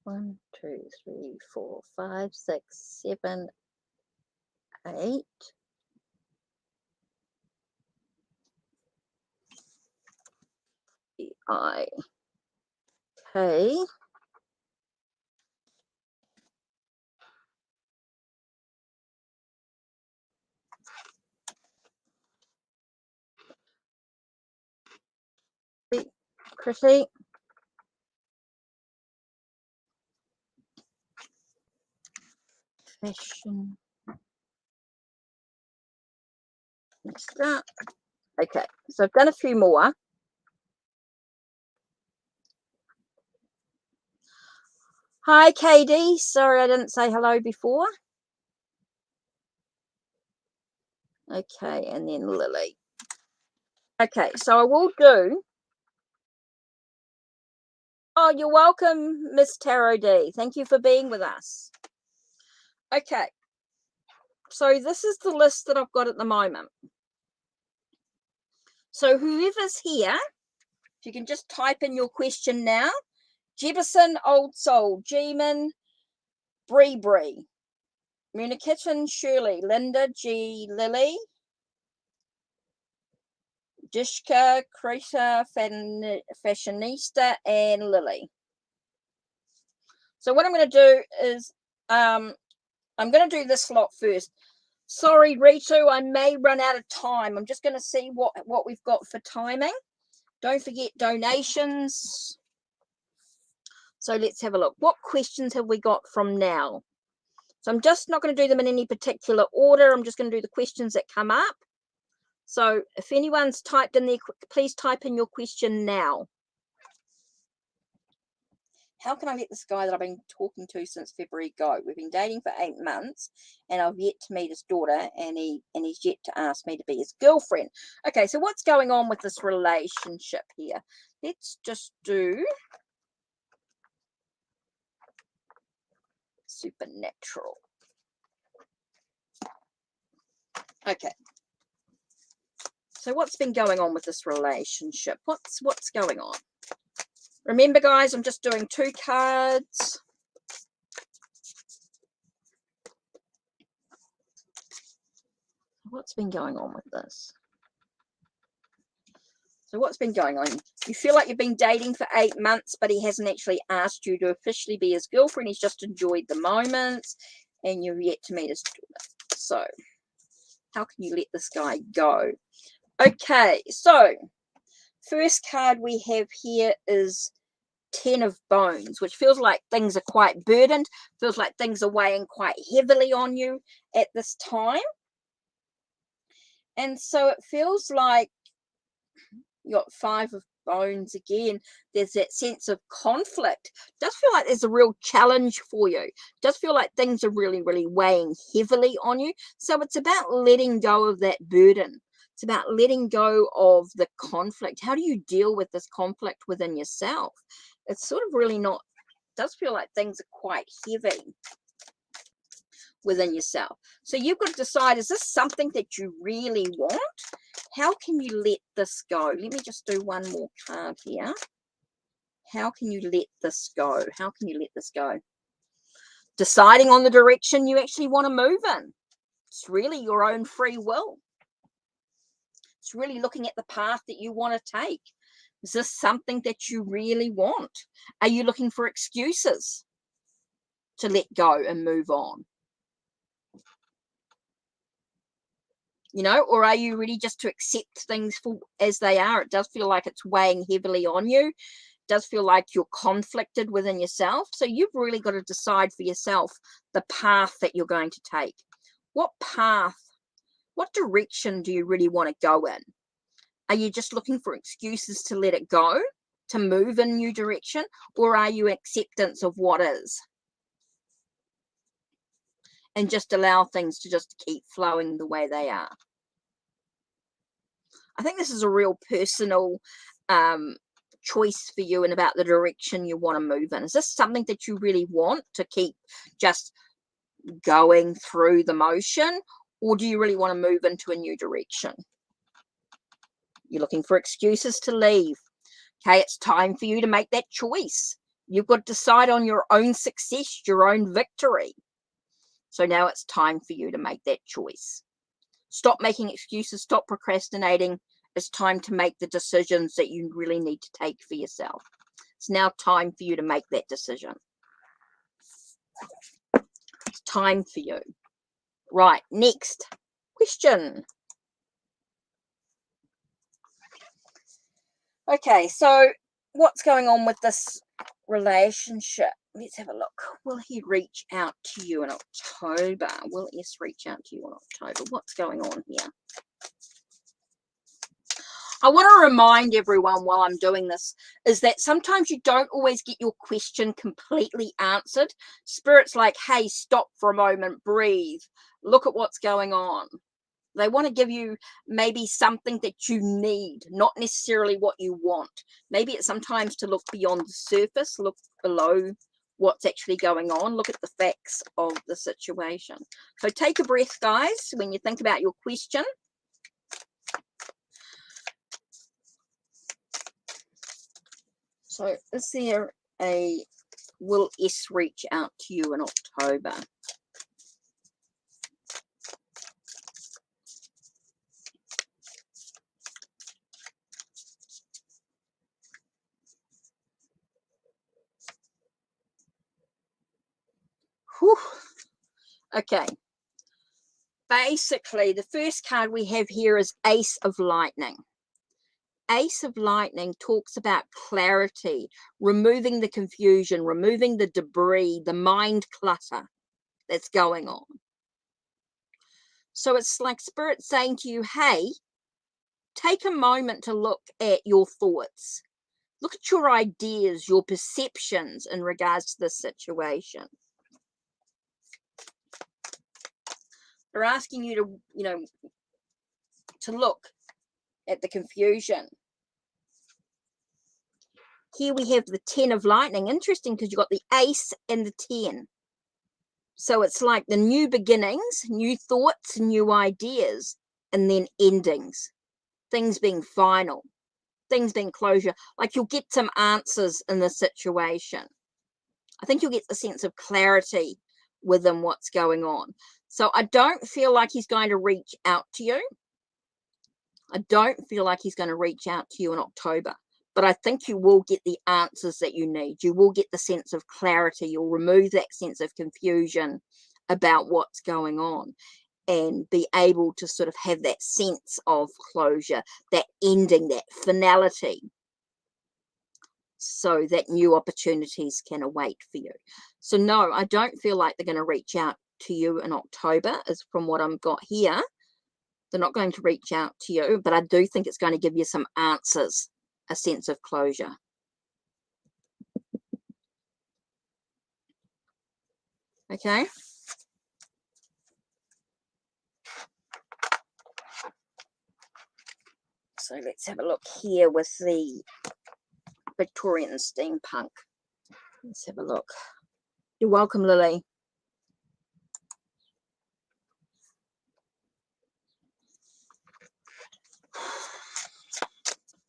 One, two, three, 4, 5, 6, 7, 8. I. K. Chrissy. Fashion. Next up. Okay, so I've done a few more. Hi, KD. Sorry I didn't say hello before. Okay, and then Lily. Okay, so I will do. Oh, you're welcome, Miss Tarot D. Thank you for being with us. Okay, so this is the list that I've got at the moment. So whoever's here, if you can just type in your question now. Jefferson, Old Soul, G-Man, Bree, Muna Kitchen, Shirley, Linda, G, Lily, Dishka, Krita, Fashionista, and Lily. So what I'm going to do is I'm going to do this lot first. Sorry, Ritu, I may run out of time. I'm just going to see what we've got for timing. Don't forget donations. So let's have a look. What questions have we got from now? So I'm just not going to do them in any particular order. I'm just going to do the questions that come up. So if anyone's typed in there, please type in your question now. How can I let this guy that I've been talking to since February go? We've been dating for 8 months and I've yet to meet his daughter, and he's yet to ask me to be his girlfriend. Okay, so what's going on with this relationship here? Let's just do supernatural. Okay. So what's been going on with this relationship? What's going on? Remember, guys, I'm just doing 2 cards. What's been going on with this? So what's been going on? You feel like you've been dating for 8 months, but he hasn't actually asked you to officially be his girlfriend. He's just enjoyed the moments, and you've yet to meet his daughter. So how can you let this guy go? Okay, so first card we have here is 10 of Bones, which feels like things are quite burdened, feels like things are weighing quite heavily on you at this time. And so it feels like you got 5 of Bones again. There's that sense of conflict. Does feel like there's a real challenge for you. Does feel like things are really, really weighing heavily on you. So it's about letting go of that burden. It's about letting go of the conflict. How do you deal with this conflict within yourself? It's sort of really not, does feel like things are quite heavy within yourself. So you've got to decide, is this something that you really want? How can you let this go? Let me just do one more card here. How can you let this go? How can you let this go? Deciding on the direction you actually want to move in. It's really your own free will. It's really looking at the path that you want to take. Is this something that you really want? Are you looking for excuses to let go and move on? You know, or are you ready just to accept things for as they are? It does feel like it's weighing heavily on you. It does feel like you're conflicted within yourself. So you've really got to decide for yourself the path that you're going to take. What path, what direction do you really want to go in? Are you just looking for excuses to let it go, to move in a new direction, or are you acceptance of what is? And just allow things to just keep flowing the way they are. I think this is a real personal choice for you and about the direction you want to move in. Is this something that you really want to keep just going through the motion, or do you really want to move into a new direction? You're looking for excuses to leave. Okay, it's time for you to make that choice. You've got to decide on your own success, your own victory. So now it's time for you to make that choice. Stop making excuses, stop procrastinating. It's time to make the decisions that you really need to take for yourself. It's now time for you to make that decision. It's time for you. Right, next question. Okay, so what's going on with this relationship? Let's have a look. Will he reach out to you in October? Will S reach out to you in October? What's going on here? I want to remind everyone while I'm doing this is that sometimes you don't always get your question completely answered. Spirit's like, hey, stop for a moment, breathe, look at what's going on. They want to give you maybe something that you need, not necessarily what you want. Maybe it's sometimes to look beyond the surface, look below what's actually going on, look at the facts of the situation. So take a breath, guys, when you think about your question. So is there a, will S reach out to you in October? Whew. Okay. Basically, the first card we have here is Ace of Lightning. Ace of Lightning talks about clarity, removing the confusion, removing the debris, the mind clutter that's going on. So it's like Spirit saying to you, hey, take a moment to look at your thoughts. Look at your ideas, your perceptions in regards to this situation. They're asking you to, you know, to look at the confusion. Here we have the 10 of lightning. Interesting, because you've got the ace and the 10. So it's like the new beginnings, new thoughts, new ideas, and then endings. Things being final, things being closure. Like you'll get some answers in the situation. I think you'll get the sense of clarity within what's going on. So I don't feel like he's going to reach out to you. I don't feel like he's going to reach out to you in October. But I think you will get the answers that you need. You will get the sense of clarity. You'll remove that sense of confusion about what's going on and be able to sort of have that sense of closure, that ending, that finality, so that new opportunities can await for you. So no, I don't feel like they're going to reach out to you in October, is from what I've got here. They're not going to reach out to you, but I do think it's going to give you some answers, a sense of closure. Okay. So let's have a look here with the Victorian steampunk. Let's have a look. You're welcome, Lily.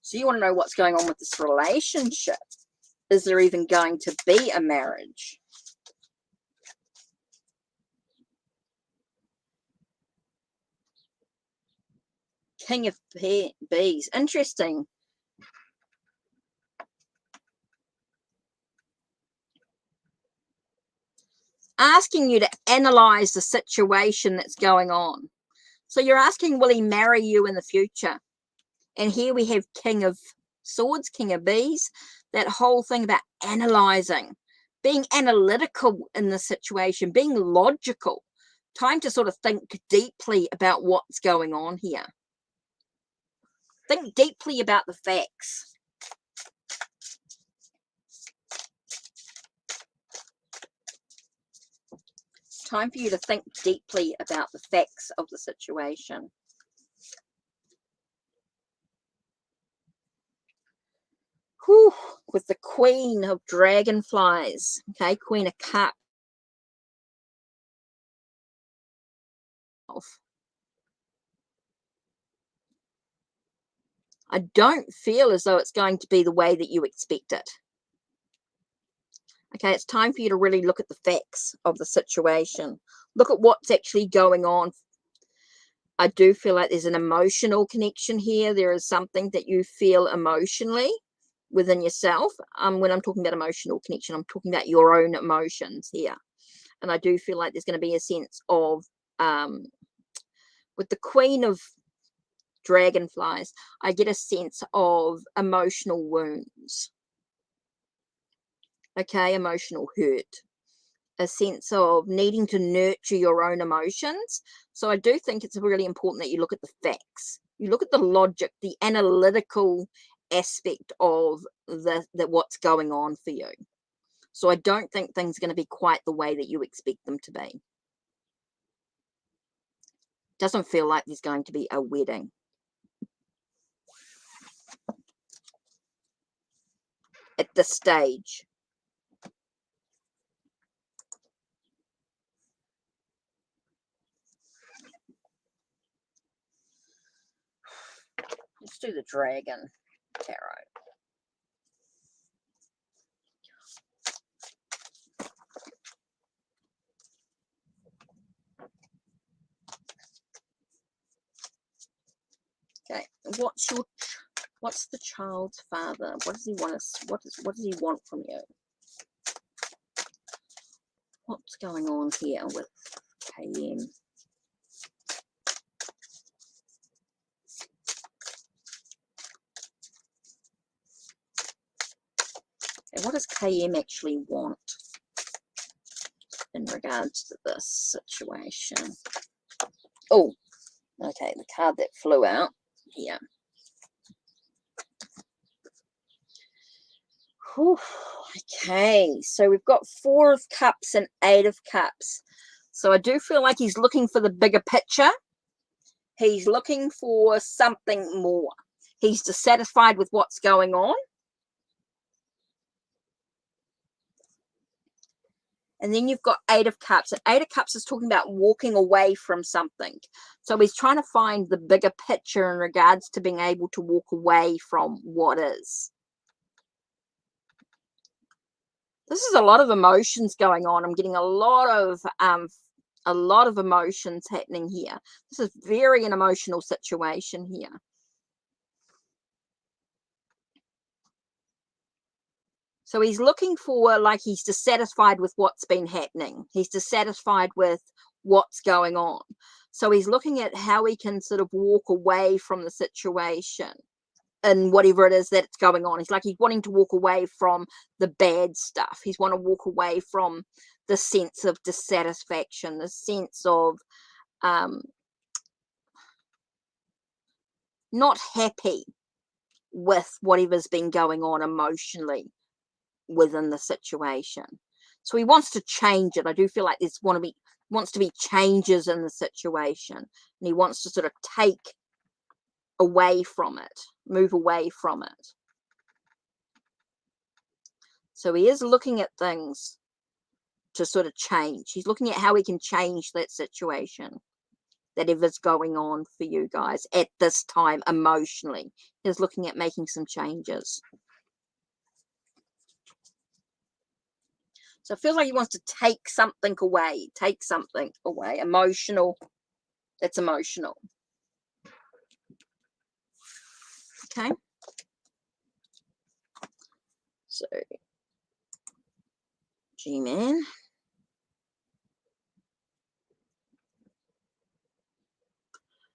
So you want to know what's going on with this relationship. Is there even going to be a marriage? King of Bees. Interesting. Asking you to analyze the situation that's going on. So you're asking, will he marry you in the future? And here we have King of Swords, King of Bees. That whole thing about analyzing, being analytical in the situation, being logical. Time to sort of think deeply about what's going on here. Think deeply about the facts. It's time for you to think deeply about the facts of the situation. Whew, with the Queen of Dragonflies, okay, Queen of Cups. I don't feel as though it's going to be the way that you expect it. Okay, it's time for you to really look at the facts of the situation. Look at what's actually going on. I do feel like there's an emotional connection here. There is something that you feel emotionally within yourself. When I'm talking about emotional connection, I'm talking about your own emotions here. And I do feel like there's going to be a sense of, with the Queen of Dragonflies, I get a sense of emotional wounds. Okay, emotional hurt. A sense of needing to nurture your own emotions. So I do think it's really important that you look at the facts. You look at the logic, the analytical aspect of what's going on for you. So I don't think things are going to be quite the way that you expect them to be. Doesn't feel like there's going to be a wedding. At this stage. Let's do the Dragon Tarot. Okay, what's the child's father? What does he want us? What does he want from you? What's going on here with KM? And what does KM actually want in regards to this situation? Oh, okay, the card that flew out here. Whew. Okay, so we've got 4 of Cups and 8 of Cups. So I do feel like he's looking for the bigger picture. He's looking for something more. He's dissatisfied with what's going on. And then you've got 8 of Cups. And 8 of Cups is talking about walking away from something. So he's trying to find the bigger picture in regards to being able to walk away from what is. This is a lot of emotions going on. I'm getting a lot of emotions happening here. This is very an emotional situation here. So he's looking for, like, he's dissatisfied with what's been happening. He's dissatisfied with what's going on. So he's looking at how he can sort of walk away from the situation and whatever it is that's going on. He's wanting to walk away from the bad stuff. He's want to walk away from the sense of dissatisfaction, the sense of not happy with whatever's been going on emotionally within the situation. So he wants to change it. I do feel like wants to be changes in the situation, and he wants to sort of take away from it, move away from it. So he is looking at things to sort of change. He's looking at how he can change that situation, that is going on for you guys at this time emotionally. He's looking at making some changes. So it feels like he wants to take something away, emotional. That's emotional. Okay. So, G-Man.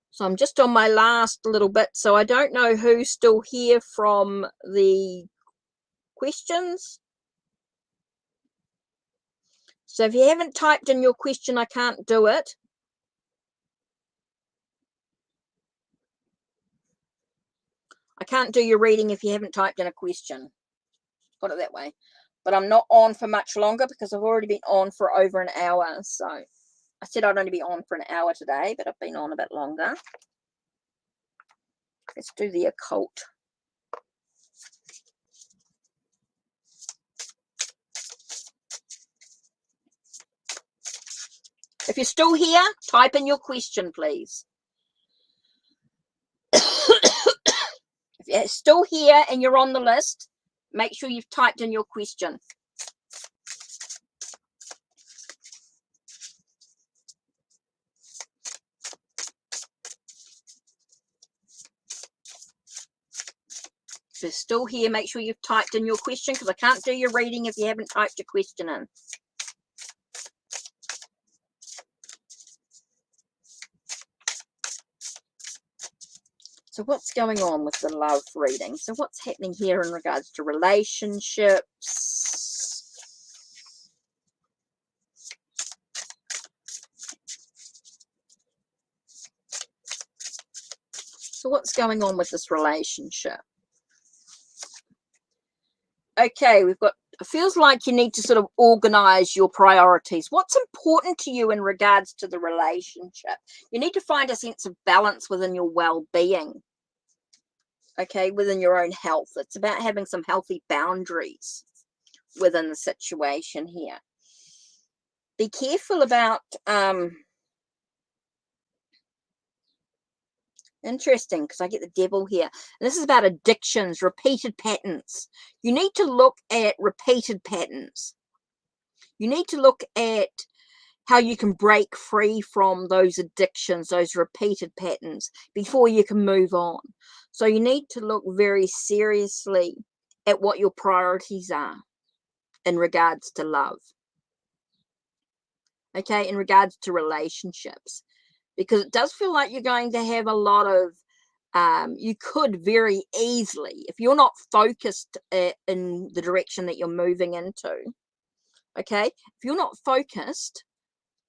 So I'm just on my last little bit. So I don't know who's still here from the questions. So if you haven't typed in your question, I can't do it. I can't do your reading if you haven't typed in a question. Got it that way. But I'm not on for much longer because I've already been on for over an hour. So I said I'd only be on for an hour today, but I've been on a bit longer. Let's do the occult. If you're still here, type in your question, please. If you're still here and you're on the list, make sure you've typed in your question. If you're still here, make sure you've typed in your question, because I can't do your reading if you haven't typed your question in. So what's going on with the love reading? So what's happening here in regards to relationships? So what's going on with this relationship? Okay, we've got, it feels like you need to sort of organize your priorities. What's important to you in regards to the relationship? You need to find a sense of balance within your well-being. Okay, within your own health. It's about having some healthy boundaries within the situation here. Be careful about interesting, because I get the devil here. And this is about addictions, repeated patterns. You need to look at repeated patterns. You need to look at how you can break free from those addictions, those repeated patterns, before you can move on. So you need to look very seriously at what your priorities are in regards to love. Okay, in regards to relationships. Because it does feel like you're going to have a lot of, you could very easily, if you're not focused in the direction that you're moving into, okay, if you're not focused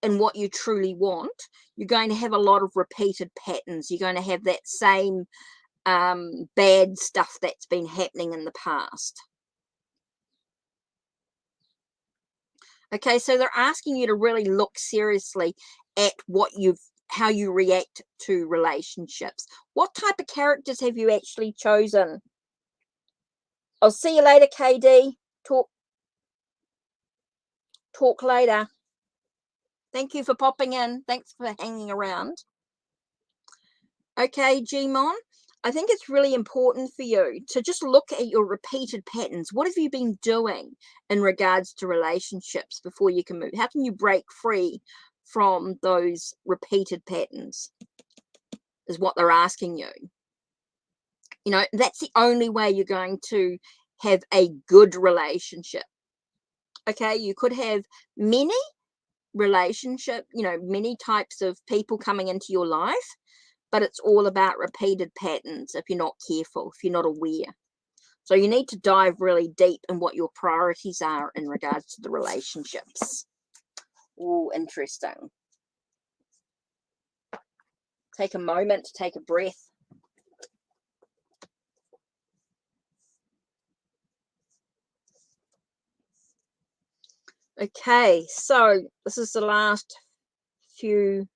in what you truly want, you're going to have a lot of repeated patterns. You're going to have that same bad stuff that's been happening in the past. Okay, so they're asking you to really look seriously at how you react to relationships. What type of characters have you actually chosen? I'll see you later, KD. Talk later. Thank you for popping in. Thanks for hanging around. Okay, Gmon, I think it's really important for you to just look at your repeated patterns. What have you been doing in regards to relationships before you can move? How can you break free from those repeated patterns is what they're asking you. You know, that's the only way you're going to have a good relationship. Okay, you could have many many types of people coming into your life, but it's all about repeated patterns if you're not careful, if you're not aware. So you need to dive really deep in what your priorities are in regards to the relationships. Oh, interesting. Take a moment to take a breath. Okay, so this is the last few.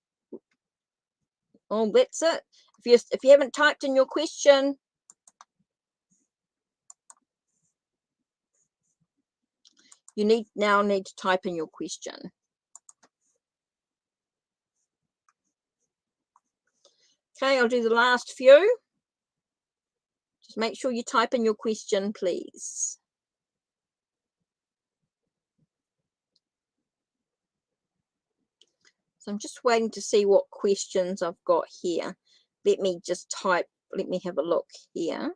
Oh, that's it. If you haven't typed in your question, you now need to type in your question. Okay, I'll do the last few. Just make sure you type in your question, please. So I'm just waiting to see what questions I've got here. Let me have a look here.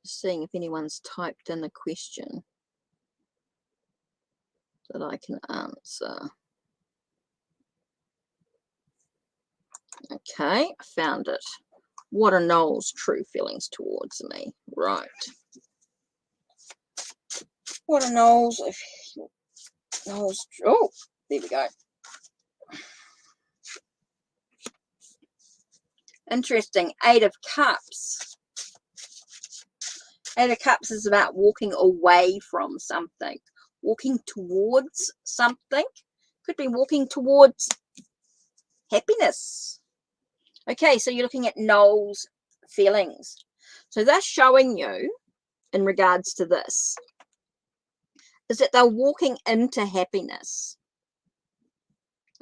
Just seeing if anyone's typed in a question that I can answer. Okay, I found it. What are Noel's true feelings towards me? Right. What are Noel's? Oh, there we go. Interesting. 8 of Cups. 8 of Cups is about walking away from something, walking towards something. Could be walking towards happiness. Okay, so you're looking at Noel's feelings. So they're showing you, in regards to this, is that they're walking into happiness.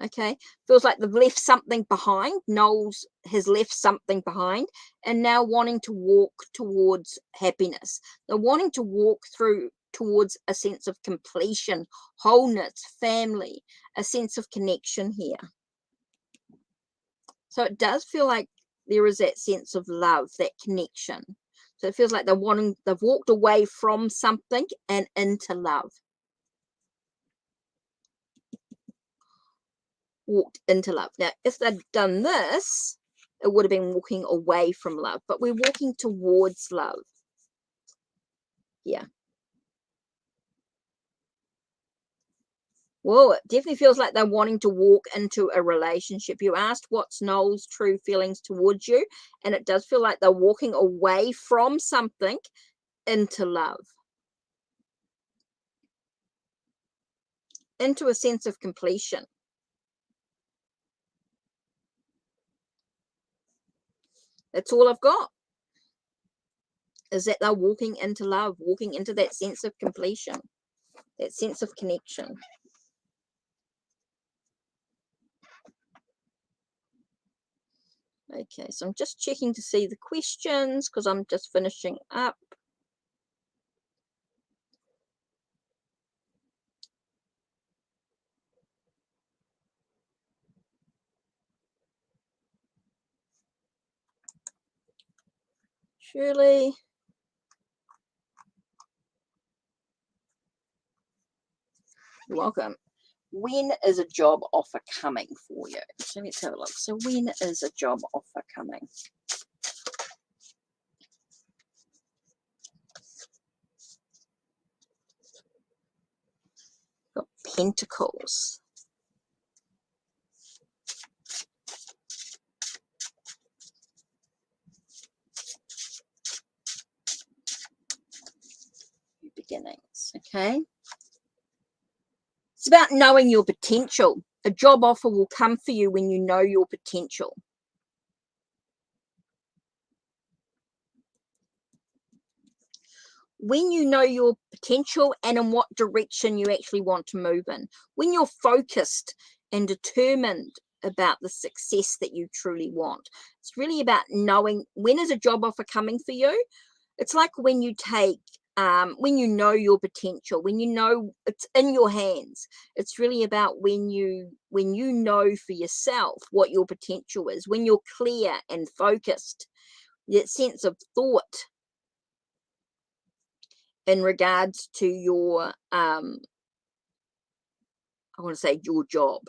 Okay, feels like they've left something behind. Noel has left something behind and now wanting to walk towards happiness. They're wanting to walk towards a sense of completion, wholeness, family, a sense of connection here. So it does feel like there is that sense of love, that connection. So it feels like they've walked away from something and into love. Walked into love. Now, if they'd done this, it would have been walking away from love, but we're walking towards love. Yeah. Well, it definitely feels like they're wanting to walk into a relationship. You asked what's Noel's true feelings towards you, and it does feel like they're walking away from something into love, into a sense of completion. That's all I've got, is that they're walking into love, walking into that sense of completion, that sense of connection. Okay, so I'm just checking to see the questions because I'm just finishing up. Shirley. You're welcome. When is a job offer coming for you? So let's have a look. So when is a job offer coming? Got Pentacles. beginnings. Okay. It's about knowing your potential. A job offer will come for you when you know your potential. When you know your potential and in what direction you actually want to move in. When you're focused and determined about the success that you truly want. It's really about knowing when is a job offer coming for you. It's like when you take when you know your potential, when you know it's in your hands. It's really about when you know for yourself what your potential is, when you're clear and focused, that sense of thought in regards to your I want to say your job,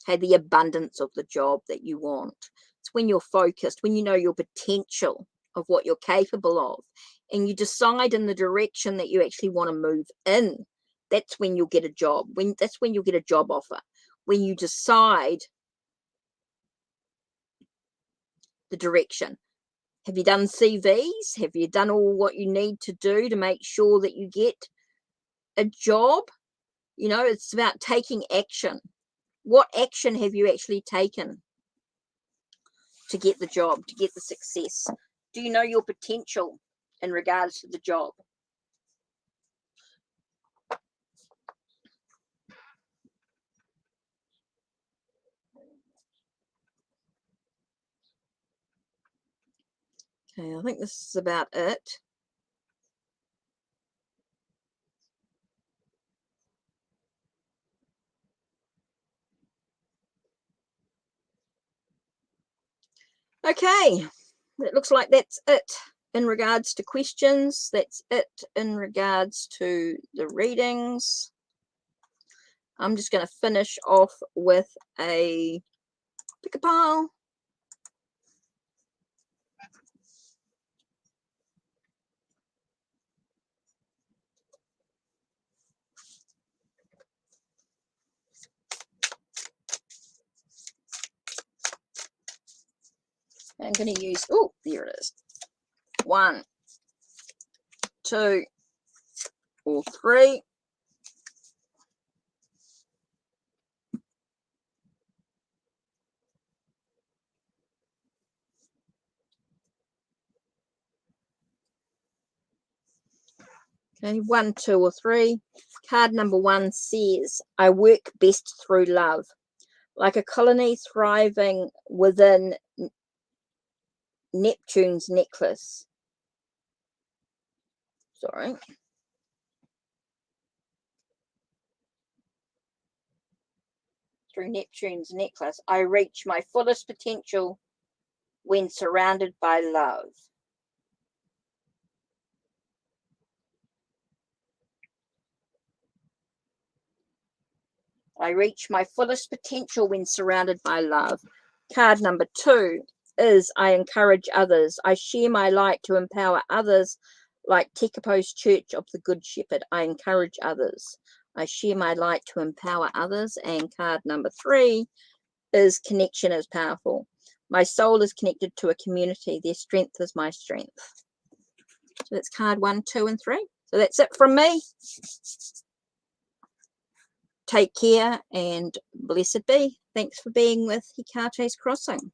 okay, the abundance of the job that you want. It's when you're focused, when you know your potential of what you're capable of, and you decide in the direction that you actually want to move in. That's when you'll get a job. That's when you'll get a job offer. When you decide the direction. Have you done CVs? Have you done all what you need to do to make sure that you get a job? You know, it's about taking action. What action have you actually taken to get the job, to get the success? Do you know your potential in regards to the job? Okay, I think this is about it. Okay, it looks like that's it in regards to questions. That's it in regards to the readings. I'm just going to finish off with a pick a pile. I'm going to use, oh, there it is. 1, 2, or 3. Okay, 1, 2, or 3. Card number 1 says, I work best through love. Like a colony thriving within Neptune's necklace. Sorry. Through Neptune's necklace, I reach my fullest potential when surrounded by love. I reach my fullest potential when surrounded by love. Card number 2 is I encourage others. I share my light to empower others, like Tekapo's Church of the Good Shepherd. I encourage others. I share my light to empower others. And card number 3 is connection is powerful. My soul is connected to a community. Their strength is my strength. So that's card 1, 2, and 3. So that's it from me. Take care and blessed be. Thanks for being with Hekate's Crossing.